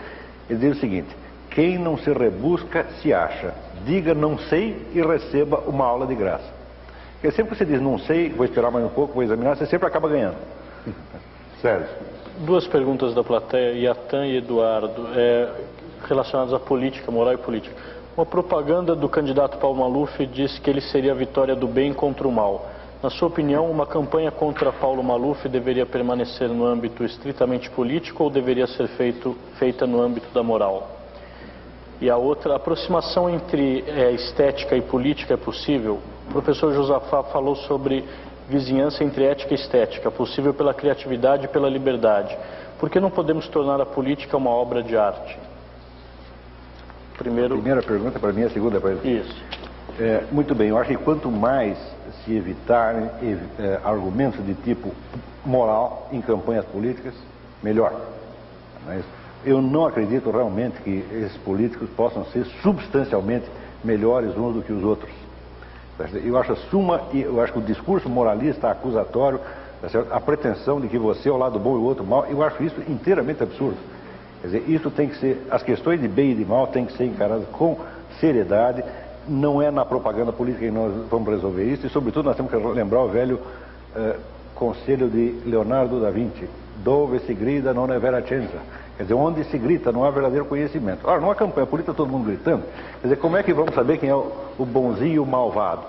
ele diz o seguinte: quem não se rebusca, se acha. Diga não sei e receba uma aula de graça. Porque sempre que você diz não sei, vou esperar mais um pouco, vou examinar, você sempre acaba ganhando. Sérgio. Duas perguntas da plateia, Iatan e Eduardo, relacionadas à política, moral e política. Uma propaganda do candidato Paulo Maluf diz que ele seria a vitória do bem contra o mal. Na sua opinião, uma campanha contra Paulo Maluf deveria permanecer no âmbito estritamente político ou deveria ser feita no âmbito da moral? E a outra, a aproximação entre estética e política é possível? O professor Josafá falou sobre vizinhança entre ética e estética, possível pela criatividade e pela liberdade. Por que não podemos tornar a política uma obra de arte? A primeira pergunta para mim, a segunda para ele. Isso. Muito bem, eu acho que quanto mais se evitarem argumentos de tipo moral em campanhas políticas, melhor. Mas eu não acredito realmente que esses políticos possam ser substancialmente melhores uns do que os outros. Eu acho que o discurso moralista, acusatório, a pretensão de que você é o lado bom e o outro mal, eu acho isso inteiramente absurdo. Quer dizer, isso tem que ser, as questões de bem e de mal têm que ser encaradas com seriedade. Não é na propaganda política que nós vamos resolver isso, e sobretudo nós temos que lembrar o velho conselho de Leonardo da Vinci: dove si grida non è vera scienza. Quer dizer, onde se grita não há verdadeiro conhecimento. Ora, numa campanha política todo mundo gritando, quer dizer, como é que vamos saber quem é o bonzinho e o malvado?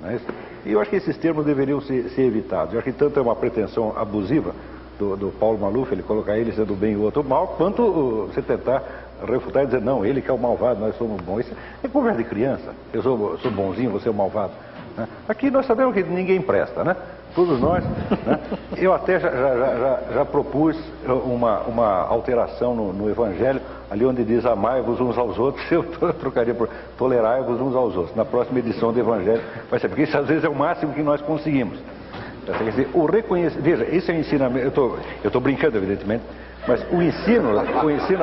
Não é isso? E eu acho que esses termos deveriam ser evitados. Eu acho que tanto é uma pretensão abusiva do Paulo Maluf, ele colocar ele sendo bem e o outro mal, quanto você tentar refutar e dizer, não, ele que é o malvado, nós somos bons. Isso é conversa de criança. Eu sou bonzinho, você é o malvado. Né? Aqui nós sabemos que ninguém presta, né? Todos nós. Né? Eu até já propus uma alteração no Evangelho, ali onde diz amai-vos uns aos outros, eu trocaria por tolerai-vos uns aos outros. Na próxima edição do Evangelho vai ser, porque isso às vezes é o máximo que nós conseguimos. Quer dizer, o reconhecimento, veja, esse é o ensinamento, eu estou brincando evidentemente, mas o ensino,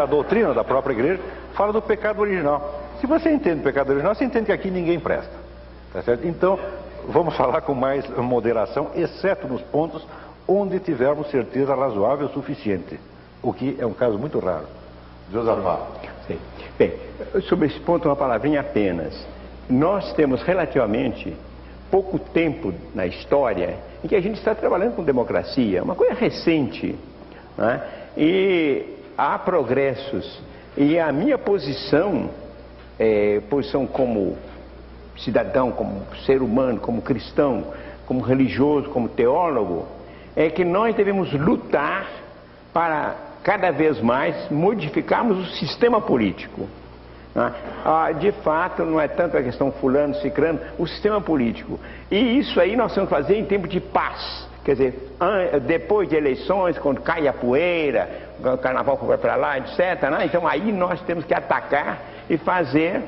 a doutrina da própria igreja fala do pecado original. Se você entende o pecado original, você entende que aqui ninguém presta. Tá certo? Então, vamos falar com mais moderação, exceto nos pontos onde tivermos certeza razoável o suficiente, o que é um caso muito raro. Josafá. Sim. Bem, sobre esse ponto uma palavrinha apenas. Nós temos relativamente pouco tempo na história em que a gente está trabalhando com democracia, uma coisa recente, né? E há progressos, e a minha posição como cidadão, como ser humano, como cristão, como religioso, como teólogo, é que nós devemos lutar para cada vez mais modificarmos o sistema político. De fato, não é tanto a questão fulano, cicrano, o sistema político. E isso aí nós temos que fazer em tempo de paz. Quer dizer, depois de eleições, quando cai a poeira, o carnaval vai para lá, etc. Né? Então aí nós temos que atacar e fazer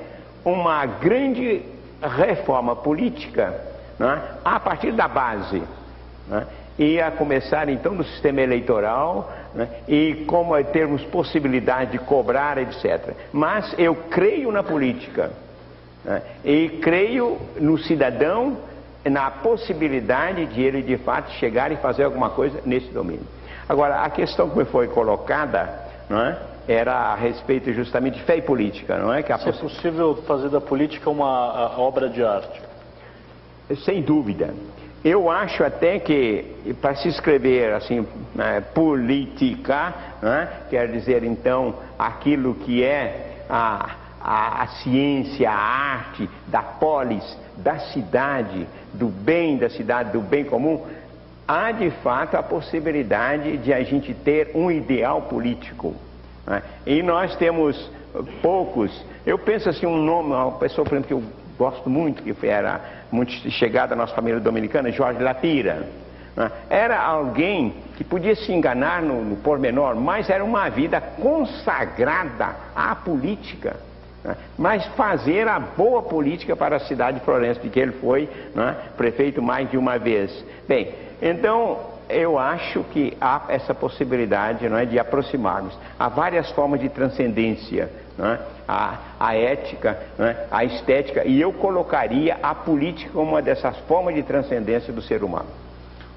uma grande reforma política, né? A partir da base. Né? E a começar então no sistema eleitoral, né? E como termos possibilidade de cobrar, etc. Mas eu creio na política, né? E creio no cidadão, na possibilidade de ele de fato chegar e fazer alguma coisa nesse domínio. Agora, a questão que me foi colocada, não é? Era a respeito justamente de fé e política, não é? Que se é possível fazer da política uma obra de arte? Sem dúvida. Eu acho até que, para se escrever assim, política, né? Quer dizer então aquilo que é a ciência, a arte da polis, da cidade, do bem da cidade, do bem comum, há de fato a possibilidade de a gente ter um ideal político, né? E nós temos poucos. Eu penso assim, um nome, uma pessoa, por exemplo, que eu gosto muito, que era muito chegada à nossa família dominicana, Jorge Lapira, né? Era alguém que podia se enganar no pormenor, mas era uma vida consagrada à política, né? Mas fazer a boa política para a cidade de Florença, de que ele foi, né, prefeito mais de uma vez. Bem, então eu acho que há essa possibilidade, não é, de aproximarmos. Há várias formas de transcendência, não é? A ética, não é? A estética, e eu colocaria a política como uma dessas formas de transcendência do ser humano.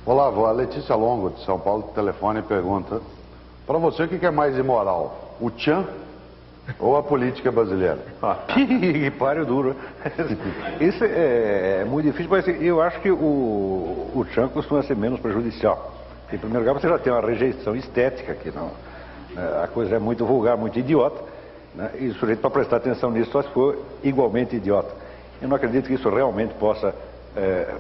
Olá, a Letícia Longo, de São Paulo, telefone e pergunta: para você, o que é mais imoral? O tchan ou a política brasileira? Que páreo duro. Isso é muito difícil, mas eu acho que o tchan costuma ser menos prejudicial. Em primeiro lugar, você já tem uma rejeição estética, que não, a coisa é muito vulgar, muito idiota, né? E o sujeito, para prestar atenção nisso, só se for igualmente idiota. Eu não acredito que isso realmente possa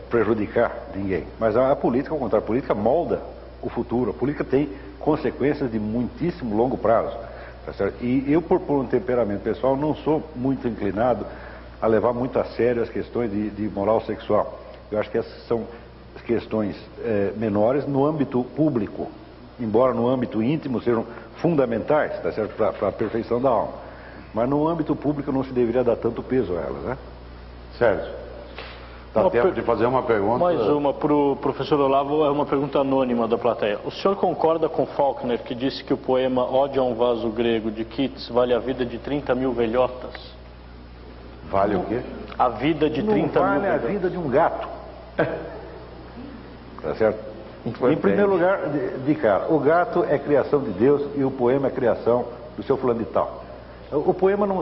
prejudicar ninguém. Mas a política, ao contrário, a política molda o futuro. A política tem consequências de muitíssimo longo prazo. Tá certo? E eu, por um temperamento pessoal, não sou muito inclinado a levar muito a sério as questões de moral sexual. Eu acho que essas são questões menores no âmbito público, embora no âmbito íntimo sejam fundamentais, tá certo? Para a perfeição da alma. Mas no âmbito público não se deveria dar tanto peso a elas, né? Sérgio, dá tempo de fazer uma pergunta? Mais uma para o professor Olavo, é uma pergunta anônima da plateia. O senhor concorda com Faulkner, que disse que o poema Ode a um Vaso Grego, de Keats, vale a vida de 30 mil velhotas? Vale o quê? A vida de 30 mil velhotas. Não vale a vida de um gato. Tá certo? Em primeiro lugar, de cara, o gato é criação de Deus e o poema é criação do seu fulano de tal. O poema não...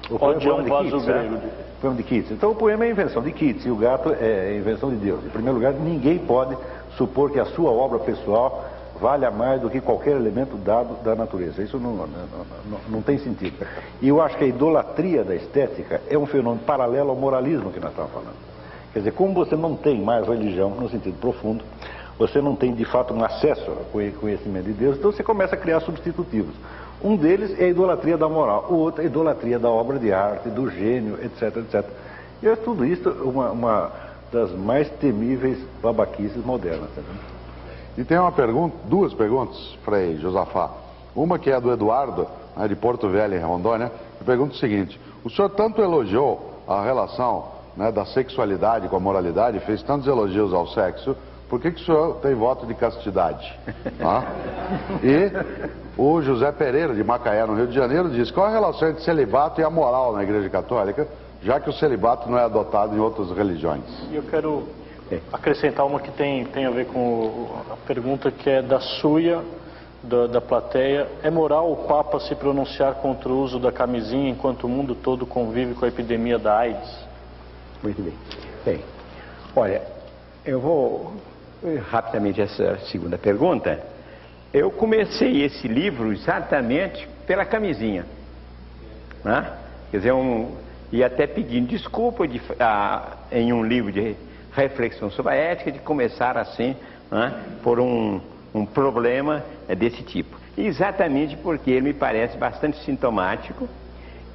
o poema Ode a um Vaso Keats, Grego. O poema de Keats. Então o poema é invenção de Keats e o gato é invenção de Deus. Em primeiro lugar, ninguém pode supor que a sua obra pessoal valha mais do que qualquer elemento dado da natureza. Isso não tem sentido. E eu acho que a idolatria da estética é um fenômeno paralelo ao moralismo que nós estamos falando. Quer dizer, como você não tem mais religião no sentido profundo, você não tem de fato um acesso ao conhecimento de Deus, então você começa a criar substitutivos. Um deles é a idolatria da moral, o outro é a idolatria da obra de arte, do gênio, etc, etc. E é tudo isso uma das mais temíveis babaquices modernas. Tá vendo? E tem uma pergunta, duas perguntas, Frei Josafá. Uma que é do Eduardo, de Porto Velho, em Rondônia, que pergunta o seguinte: o senhor tanto elogiou a relação, né, da sexualidade com a moralidade, fez tantos elogios ao sexo, por que o senhor tem voto de castidade? E o José Pereira, de Macaé, no Rio de Janeiro, diz: qual a relação entre celibato e a moral na Igreja Católica, já que o celibato não é adotado em outras religiões? E eu quero acrescentar uma que tem a ver com a pergunta que é da Suia, da plateia. É moral o Papa se pronunciar contra o uso da camisinha enquanto o mundo todo convive com a epidemia da AIDS? Muito bem. Bem, olha, eu vou rapidamente essa segunda pergunta. Eu comecei esse livro exatamente pela camisinha, né? Quer dizer, e até pedindo desculpa em um livro de reflexão sobre a ética, de começar assim, né, por um problema desse tipo. Exatamente porque ele me parece bastante sintomático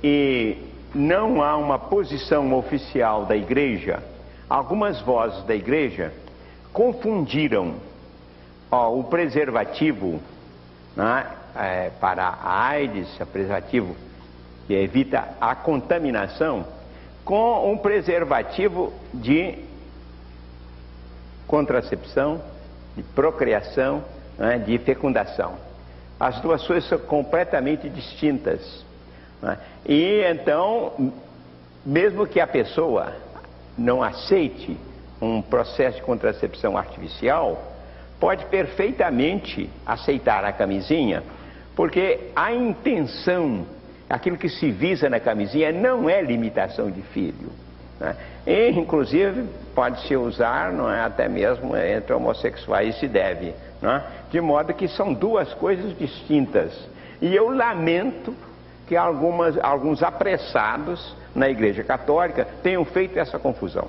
e não há uma posição oficial da igreja. Algumas vozes da igreja confundiram o preservativo, né, para a AIDS, o preservativo que evita a contaminação, com um preservativo de contracepção, de procriação, né, de fecundação. As duas coisas são completamente distintas. E então, mesmo que a pessoa não aceite um processo de contracepção artificial, pode perfeitamente aceitar a camisinha, porque a intenção, aquilo que se visa na camisinha, não é limitação de filho, né? E, inclusive, pode-se usar, não é, até mesmo entre homossexuais se deve, né? De modo que são duas coisas distintas. E eu lamento que alguns apressados na Igreja Católica tenham feito essa confusão.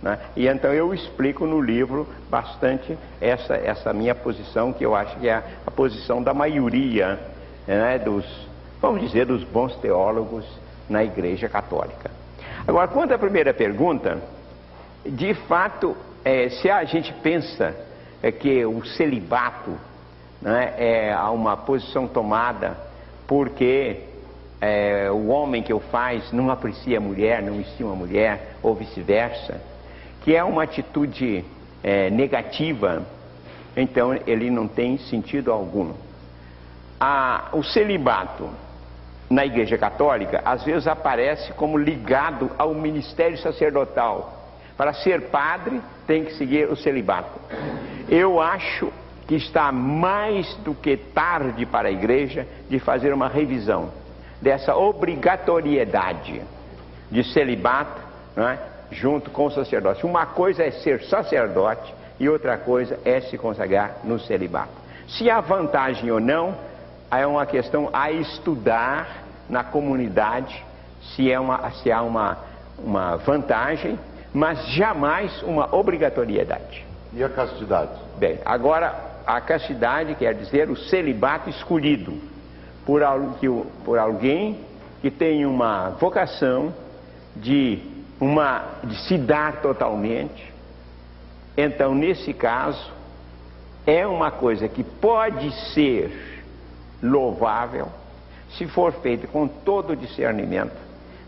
né? E então eu explico no livro bastante essa minha posição, que eu acho que é a posição da maioria, né, vamos dizer, dos bons teólogos na Igreja Católica. Agora, quanto à primeira pergunta, de fato, se a gente pensa que o celibato, né, é uma posição tomada porque o homem que o faz não aprecia a mulher, não estima a mulher, ou vice-versa, que é uma atitude negativa, então ele não tem sentido algum. O celibato na Igreja Católica às vezes aparece como ligado ao ministério sacerdotal. Para ser padre tem que seguir o celibato. Eu acho que está mais do que tarde para a Igreja de fazer uma revisão dessa obrigatoriedade de celibato, né, junto com o sacerdócio. Uma coisa é ser sacerdote e outra coisa é se consagrar no celibato. Se há vantagem ou não, é uma questão a estudar na comunidade, se há uma vantagem, mas jamais uma obrigatoriedade. E a castidade? Bem, agora a castidade quer dizer o celibato escolhido por alguém que tem uma vocação de se dar totalmente. Então, nesse caso, é uma coisa que pode ser louvável se for feita com todo o discernimento,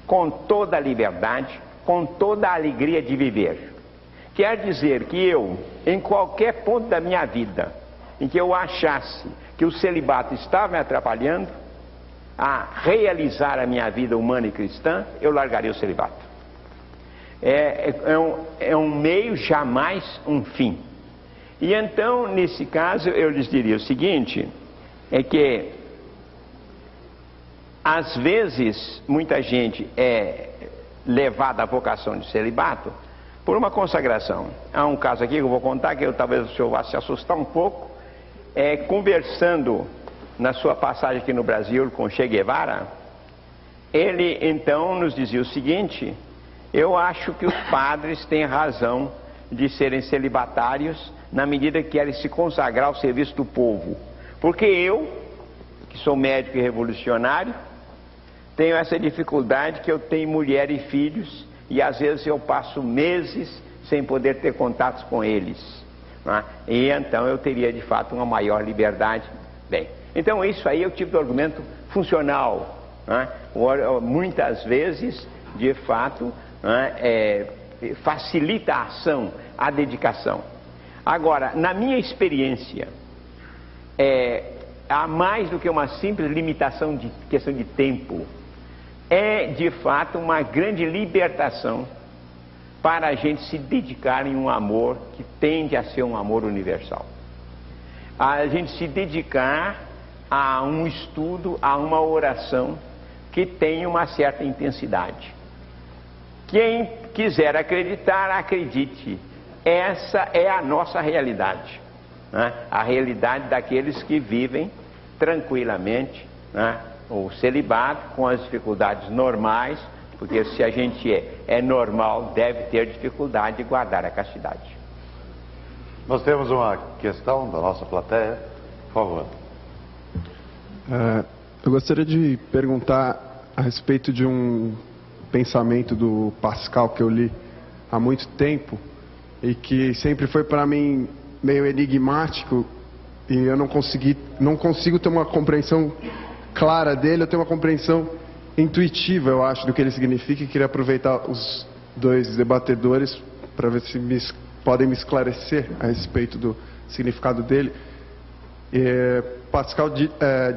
com toda a liberdade, com toda a alegria de viver. Quer dizer que eu, em qualquer ponto da minha vida, em que eu achasse que o celibato estava me atrapalhando a realizar a minha vida humana e cristã, eu largaria o celibato. É um meio, jamais um fim. E então, nesse caso, eu lhes diria o seguinte, é que às vezes muita gente é levada à vocação de celibato por uma consagração. Há um caso aqui que eu vou contar, que talvez o senhor vá se assustar um pouco, conversando na sua passagem aqui no Brasil com Che Guevara, ele então nos dizia o seguinte: eu acho que os padres têm razão de serem celibatários na medida que querem se consagrar ao serviço do povo, porque eu, que sou médico e revolucionário, tenho essa dificuldade que eu tenho mulher e filhos e às vezes eu passo meses sem poder ter contatos com eles, né? E então eu teria de fato uma maior liberdade. Bem, então isso aí é o tipo de argumento funcional, né? Muitas vezes, de fato, né, facilita a ação, a dedicação. Agora, na minha experiência, há mais do que uma simples limitação de questão de tempo. É de fato uma grande libertação para a gente se dedicar em um amor que tende a ser um amor universal. A gente se dedicar a um estudo, a uma oração que tem uma certa intensidade. Quem quiser acreditar, acredite. Essa é a nossa realidade, né? A realidade daqueles que vivem tranquilamente, né, o celibato com as dificuldades normais, porque se a gente é normal, deve ter dificuldade de guardar a castidade. Nós temos uma questão da nossa plateia, por favor. Eu gostaria de perguntar a respeito de um pensamento do Pascal que eu li há muito tempo e que sempre foi para mim meio enigmático e eu não consigo ter uma compreensão clara dele. Eu tenho uma compreensão intuitiva, eu acho, do que ele significa, e queria aproveitar os dois debatedores para ver se podem me esclarecer a respeito do significado dele. Pascal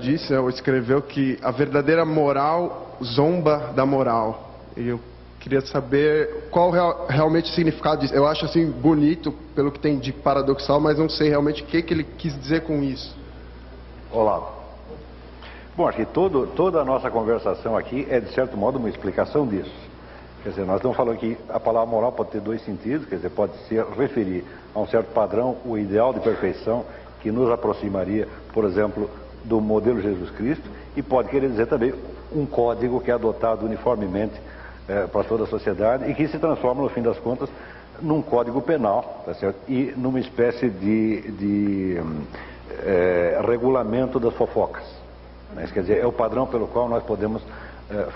disse, ou escreveu, que a verdadeira moral zomba da moral. E eu queria saber qual realmente o significado disso. Eu acho assim bonito, pelo que tem de paradoxal, mas não sei realmente o que ele quis dizer com isso. Olá. Bom, acho que toda a nossa conversação aqui é, de certo modo, uma explicação disso. Quer dizer, nós estamos falando que a palavra moral pode ter dois sentidos, quer dizer, pode se referir a um certo padrão, o ideal de perfeição, que nos aproximaria, por exemplo, do modelo Jesus Cristo, e pode querer dizer também um código que é adotado uniformemente para toda a sociedade e que se transforma, no fim das contas, num código penal, tá certo? E numa espécie de regulamento das fofocas. Né? Quer dizer, é o padrão pelo qual nós podemos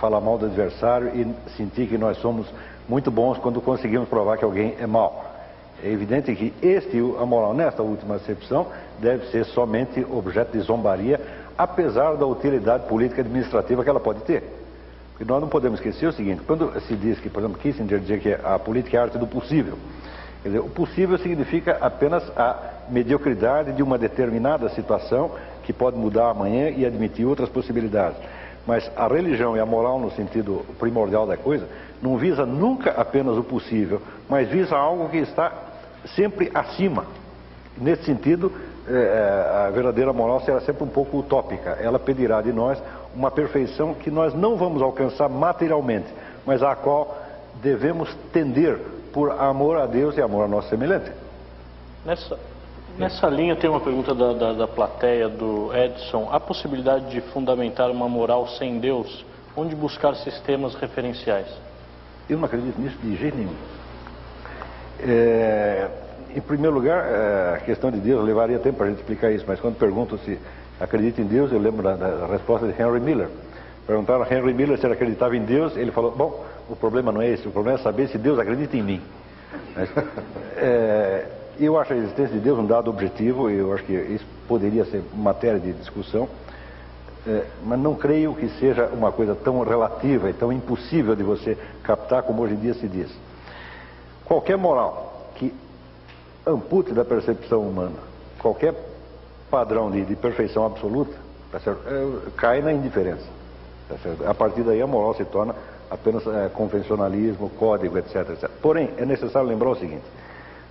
falar mal do adversário e sentir que nós somos muito bons quando conseguimos provar que alguém é mau. É evidente que a moral nesta última acepção deve ser somente objeto de zombaria, apesar da utilidade política e administrativa que ela pode ter. Porque nós não podemos esquecer o seguinte: quando se diz que, por exemplo, Kissinger dizia que a política é a arte do possível, quer dizer, o possível significa apenas a mediocridade de uma determinada situação que pode mudar amanhã e admitir outras possibilidades. Mas a religião e a moral, no sentido primordial da coisa, não visa nunca apenas o possível, mas visa algo que está sempre acima. Nesse sentido, a verdadeira moral será sempre um pouco utópica. Ela pedirá de nós uma perfeição que nós não vamos alcançar materialmente, mas à qual devemos tender por amor a Deus e amor ao nosso semelhante. Nessa linha tem uma pergunta da plateia, do Edson. Há possibilidade de fundamentar uma moral sem Deus? Onde buscar sistemas referenciais? Eu não acredito nisso de jeito nenhum. Em primeiro lugar, a questão de Deus levaria tempo para a gente explicar isso, mas quando perguntam se acredita em Deus, eu lembro da resposta de Henry Miller. Perguntaram a Henry Miller se ele acreditava em Deus, ele falou: bom, o problema não é esse, o problema é saber se Deus acredita em mim. Eu acho a existência de Deus um dado objetivo, e eu acho que isso poderia ser matéria de discussão, mas não creio que seja uma coisa tão relativa e tão impossível de você captar como hoje em dia se diz. Qualquer moral que ampute da percepção humana qualquer padrão de perfeição absoluta, tá certo? Cai na indiferença. Tá certo? A partir daí a moral se torna apenas convencionalismo, código, etc, etc. Porém, é necessário lembrar o seguinte: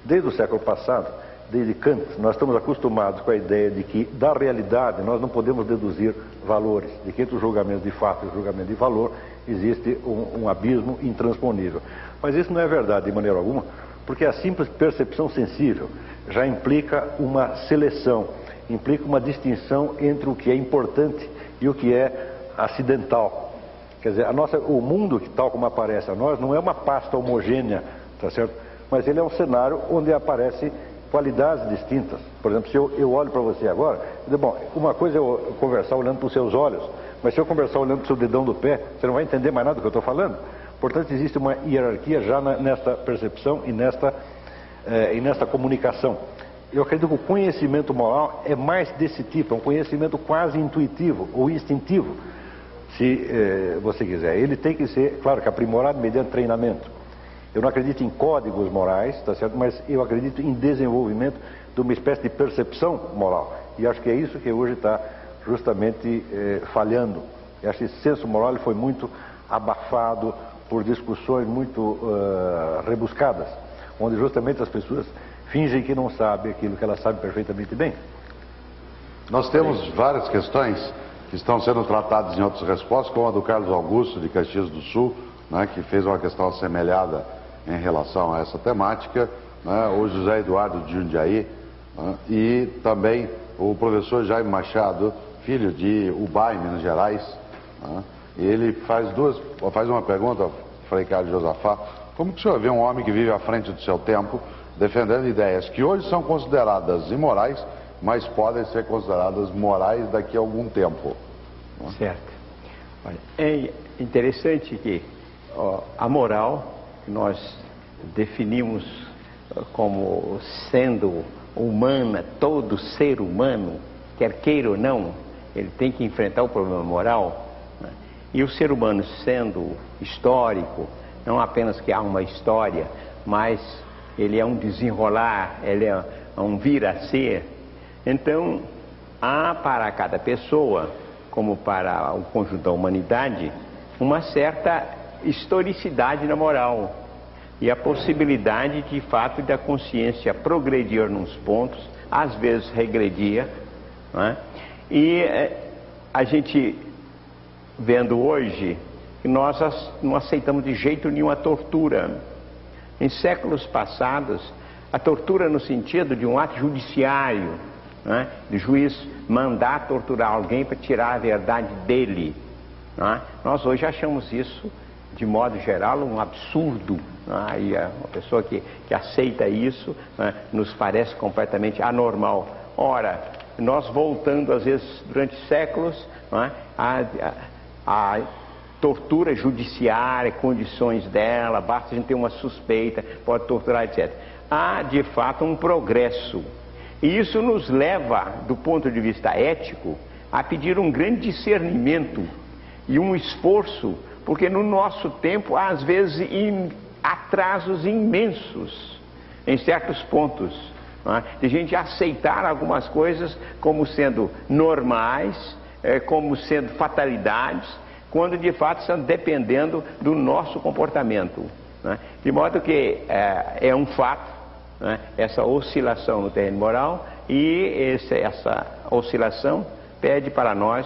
desde o século passado, desde Kant, nós estamos acostumados com a ideia de que da realidade nós não podemos deduzir valores, de que entre os julgamentos de fato e o julgamento de valor existe um abismo intransponível. Mas isso não é verdade de maneira alguma, porque a simples percepção sensível já implica uma seleção, implica uma distinção entre o que é importante e o que é acidental. Quer dizer, o mundo, tal como aparece a nós, não é uma pasta homogênea, tá certo? Mas ele é um cenário onde aparecem qualidades distintas. Por exemplo, se eu olho para você agora, bom, uma coisa é eu conversar olhando para os seus olhos, mas se eu conversar olhando para o seu dedão do pé, você não vai entender mais nada do que eu estou falando. Portanto, existe uma hierarquia já nesta percepção e nesta comunicação. Eu acredito que o conhecimento moral é mais desse tipo, é um conhecimento quase intuitivo ou instintivo, se você quiser. Ele tem que ser, claro, que aprimorado mediante treinamento. Eu não acredito em códigos morais, tá certo? Mas eu acredito em desenvolvimento de uma espécie de percepção moral. E acho que é isso que hoje está justamente falhando. Eu acho que esse senso moral foi muito abafado por discussões muito rebuscadas, onde justamente as pessoas fingem que não sabem aquilo que elas sabem perfeitamente bem. Nós temos várias questões que estão sendo tratadas em outras respostas, como a do Carlos Augusto, de Caxias do Sul, né, que fez uma questão assemelhada em relação a essa temática, né, o José Eduardo de Jundiaí, né, e também o professor Jaime Machado, filho de Ubai, Minas Gerais, né, ele faz uma pergunta, Frei Carlos Josafá: como que o senhor vê um homem que vive à frente do seu tempo, defendendo ideias que hoje são consideradas imorais, mas podem ser consideradas morais daqui a algum tempo? Certo. Olha, é interessante que a moral nós definimos como sendo humana. Todo ser humano, quer queira ou não, ele tem que enfrentar o problema moral, né? E o ser humano, sendo histórico, não apenas que há uma história, mas ele é um desenrolar, ele é um vir a ser. Então, há para cada pessoa, como para o conjunto da humanidade, uma certa historicidade na moral e a possibilidade, de fato, da consciência progredir nos pontos, às vezes regredir, né? E a gente, vendo hoje, que nós não aceitamos de jeito nenhum a tortura. Em séculos passados, a tortura no sentido de um ato judiciário, né? De juiz mandar torturar alguém para tirar a verdade dele, né? Nós hoje achamos isso de modo geral, um absurdo. E a pessoa que aceita isso, né, nos parece completamente anormal. Ora, nós voltando, às vezes, durante séculos, né, a tortura judiciária, condições dela, basta a gente ter uma suspeita, pode torturar, etc. Há, de fato, um progresso. E isso nos leva, do ponto de vista ético, a pedir um grande discernimento e um esforço, porque no nosso tempo há, às vezes, atrasos imensos em certos pontos, de gente aceitar algumas coisas como sendo normais, como sendo fatalidades, quando de fato estão dependendo do nosso comportamento, de modo que é um fato, essa oscilação no terreno moral, e essa oscilação pede para nós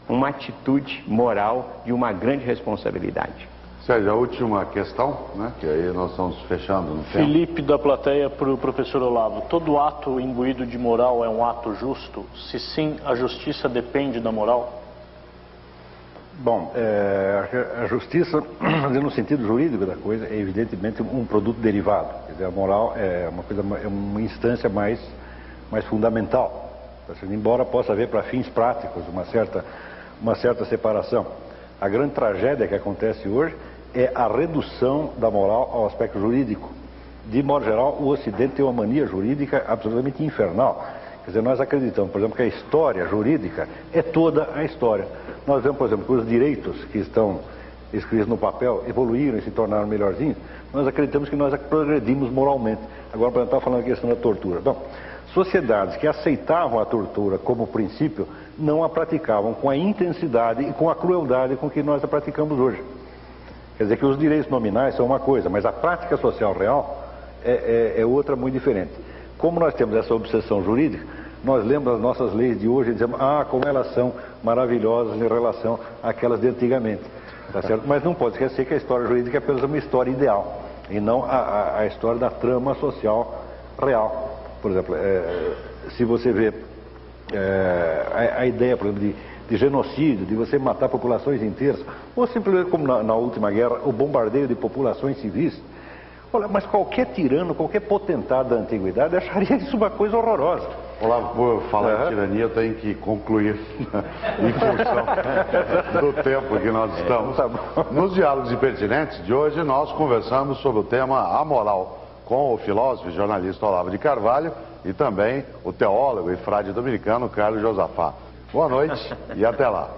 uma atitude moral de uma grande responsabilidade. Sérgio, a última questão, né, que aí nós estamos fechando no tempo. Felipe, da plateia, para o professor Olavo. Todo ato imbuído de moral é um ato justo? Se sim, a justiça depende da moral? Bom, a justiça, no sentido jurídico da coisa, é evidentemente um produto derivado. Quer dizer, a moral é uma instância mais fundamental. Embora possa haver para fins práticos uma certa separação. A grande tragédia que acontece hoje é a redução da moral ao aspecto jurídico. De modo geral, o Ocidente tem uma mania jurídica absolutamente infernal. Quer dizer, nós acreditamos, por exemplo, que a história jurídica é toda a história. Nós vemos, por exemplo, que os direitos que estão escritos no papel evoluíram e se tornaram melhorzinhos. Nós acreditamos que nós progredimos moralmente. Agora, por exemplo, está falando a questão da tortura. Bom, sociedades que aceitavam a tortura como princípio não a praticavam com a intensidade e com a crueldade com que nós a praticamos hoje. Quer dizer que os direitos nominais são uma coisa, mas a prática social real é outra muito diferente. Como nós temos essa obsessão jurídica, nós lemos as nossas leis de hoje e dizemos, como elas são maravilhosas em relação àquelas de antigamente. Tá certo? Mas não pode esquecer que a história jurídica é apenas uma história ideal, e não a história da trama social real. Por exemplo, se você vê a ideia, por exemplo, de genocídio, de você matar populações inteiras, ou simplesmente como na última guerra, o bombardeio de populações civis. Olha, mas qualquer tirano, qualquer potentado da antiguidade acharia isso uma coisa horrorosa. Olavo, por falar em tirania, eu tenho que concluir em função do tempo que nós estamos. Nos Diálogos Impertinentes de hoje, nós conversamos sobre o tema a moral, com o filósofo e jornalista Olavo de Carvalho e também o teólogo e frade dominicano Carlos Josafá. Boa noite e até lá.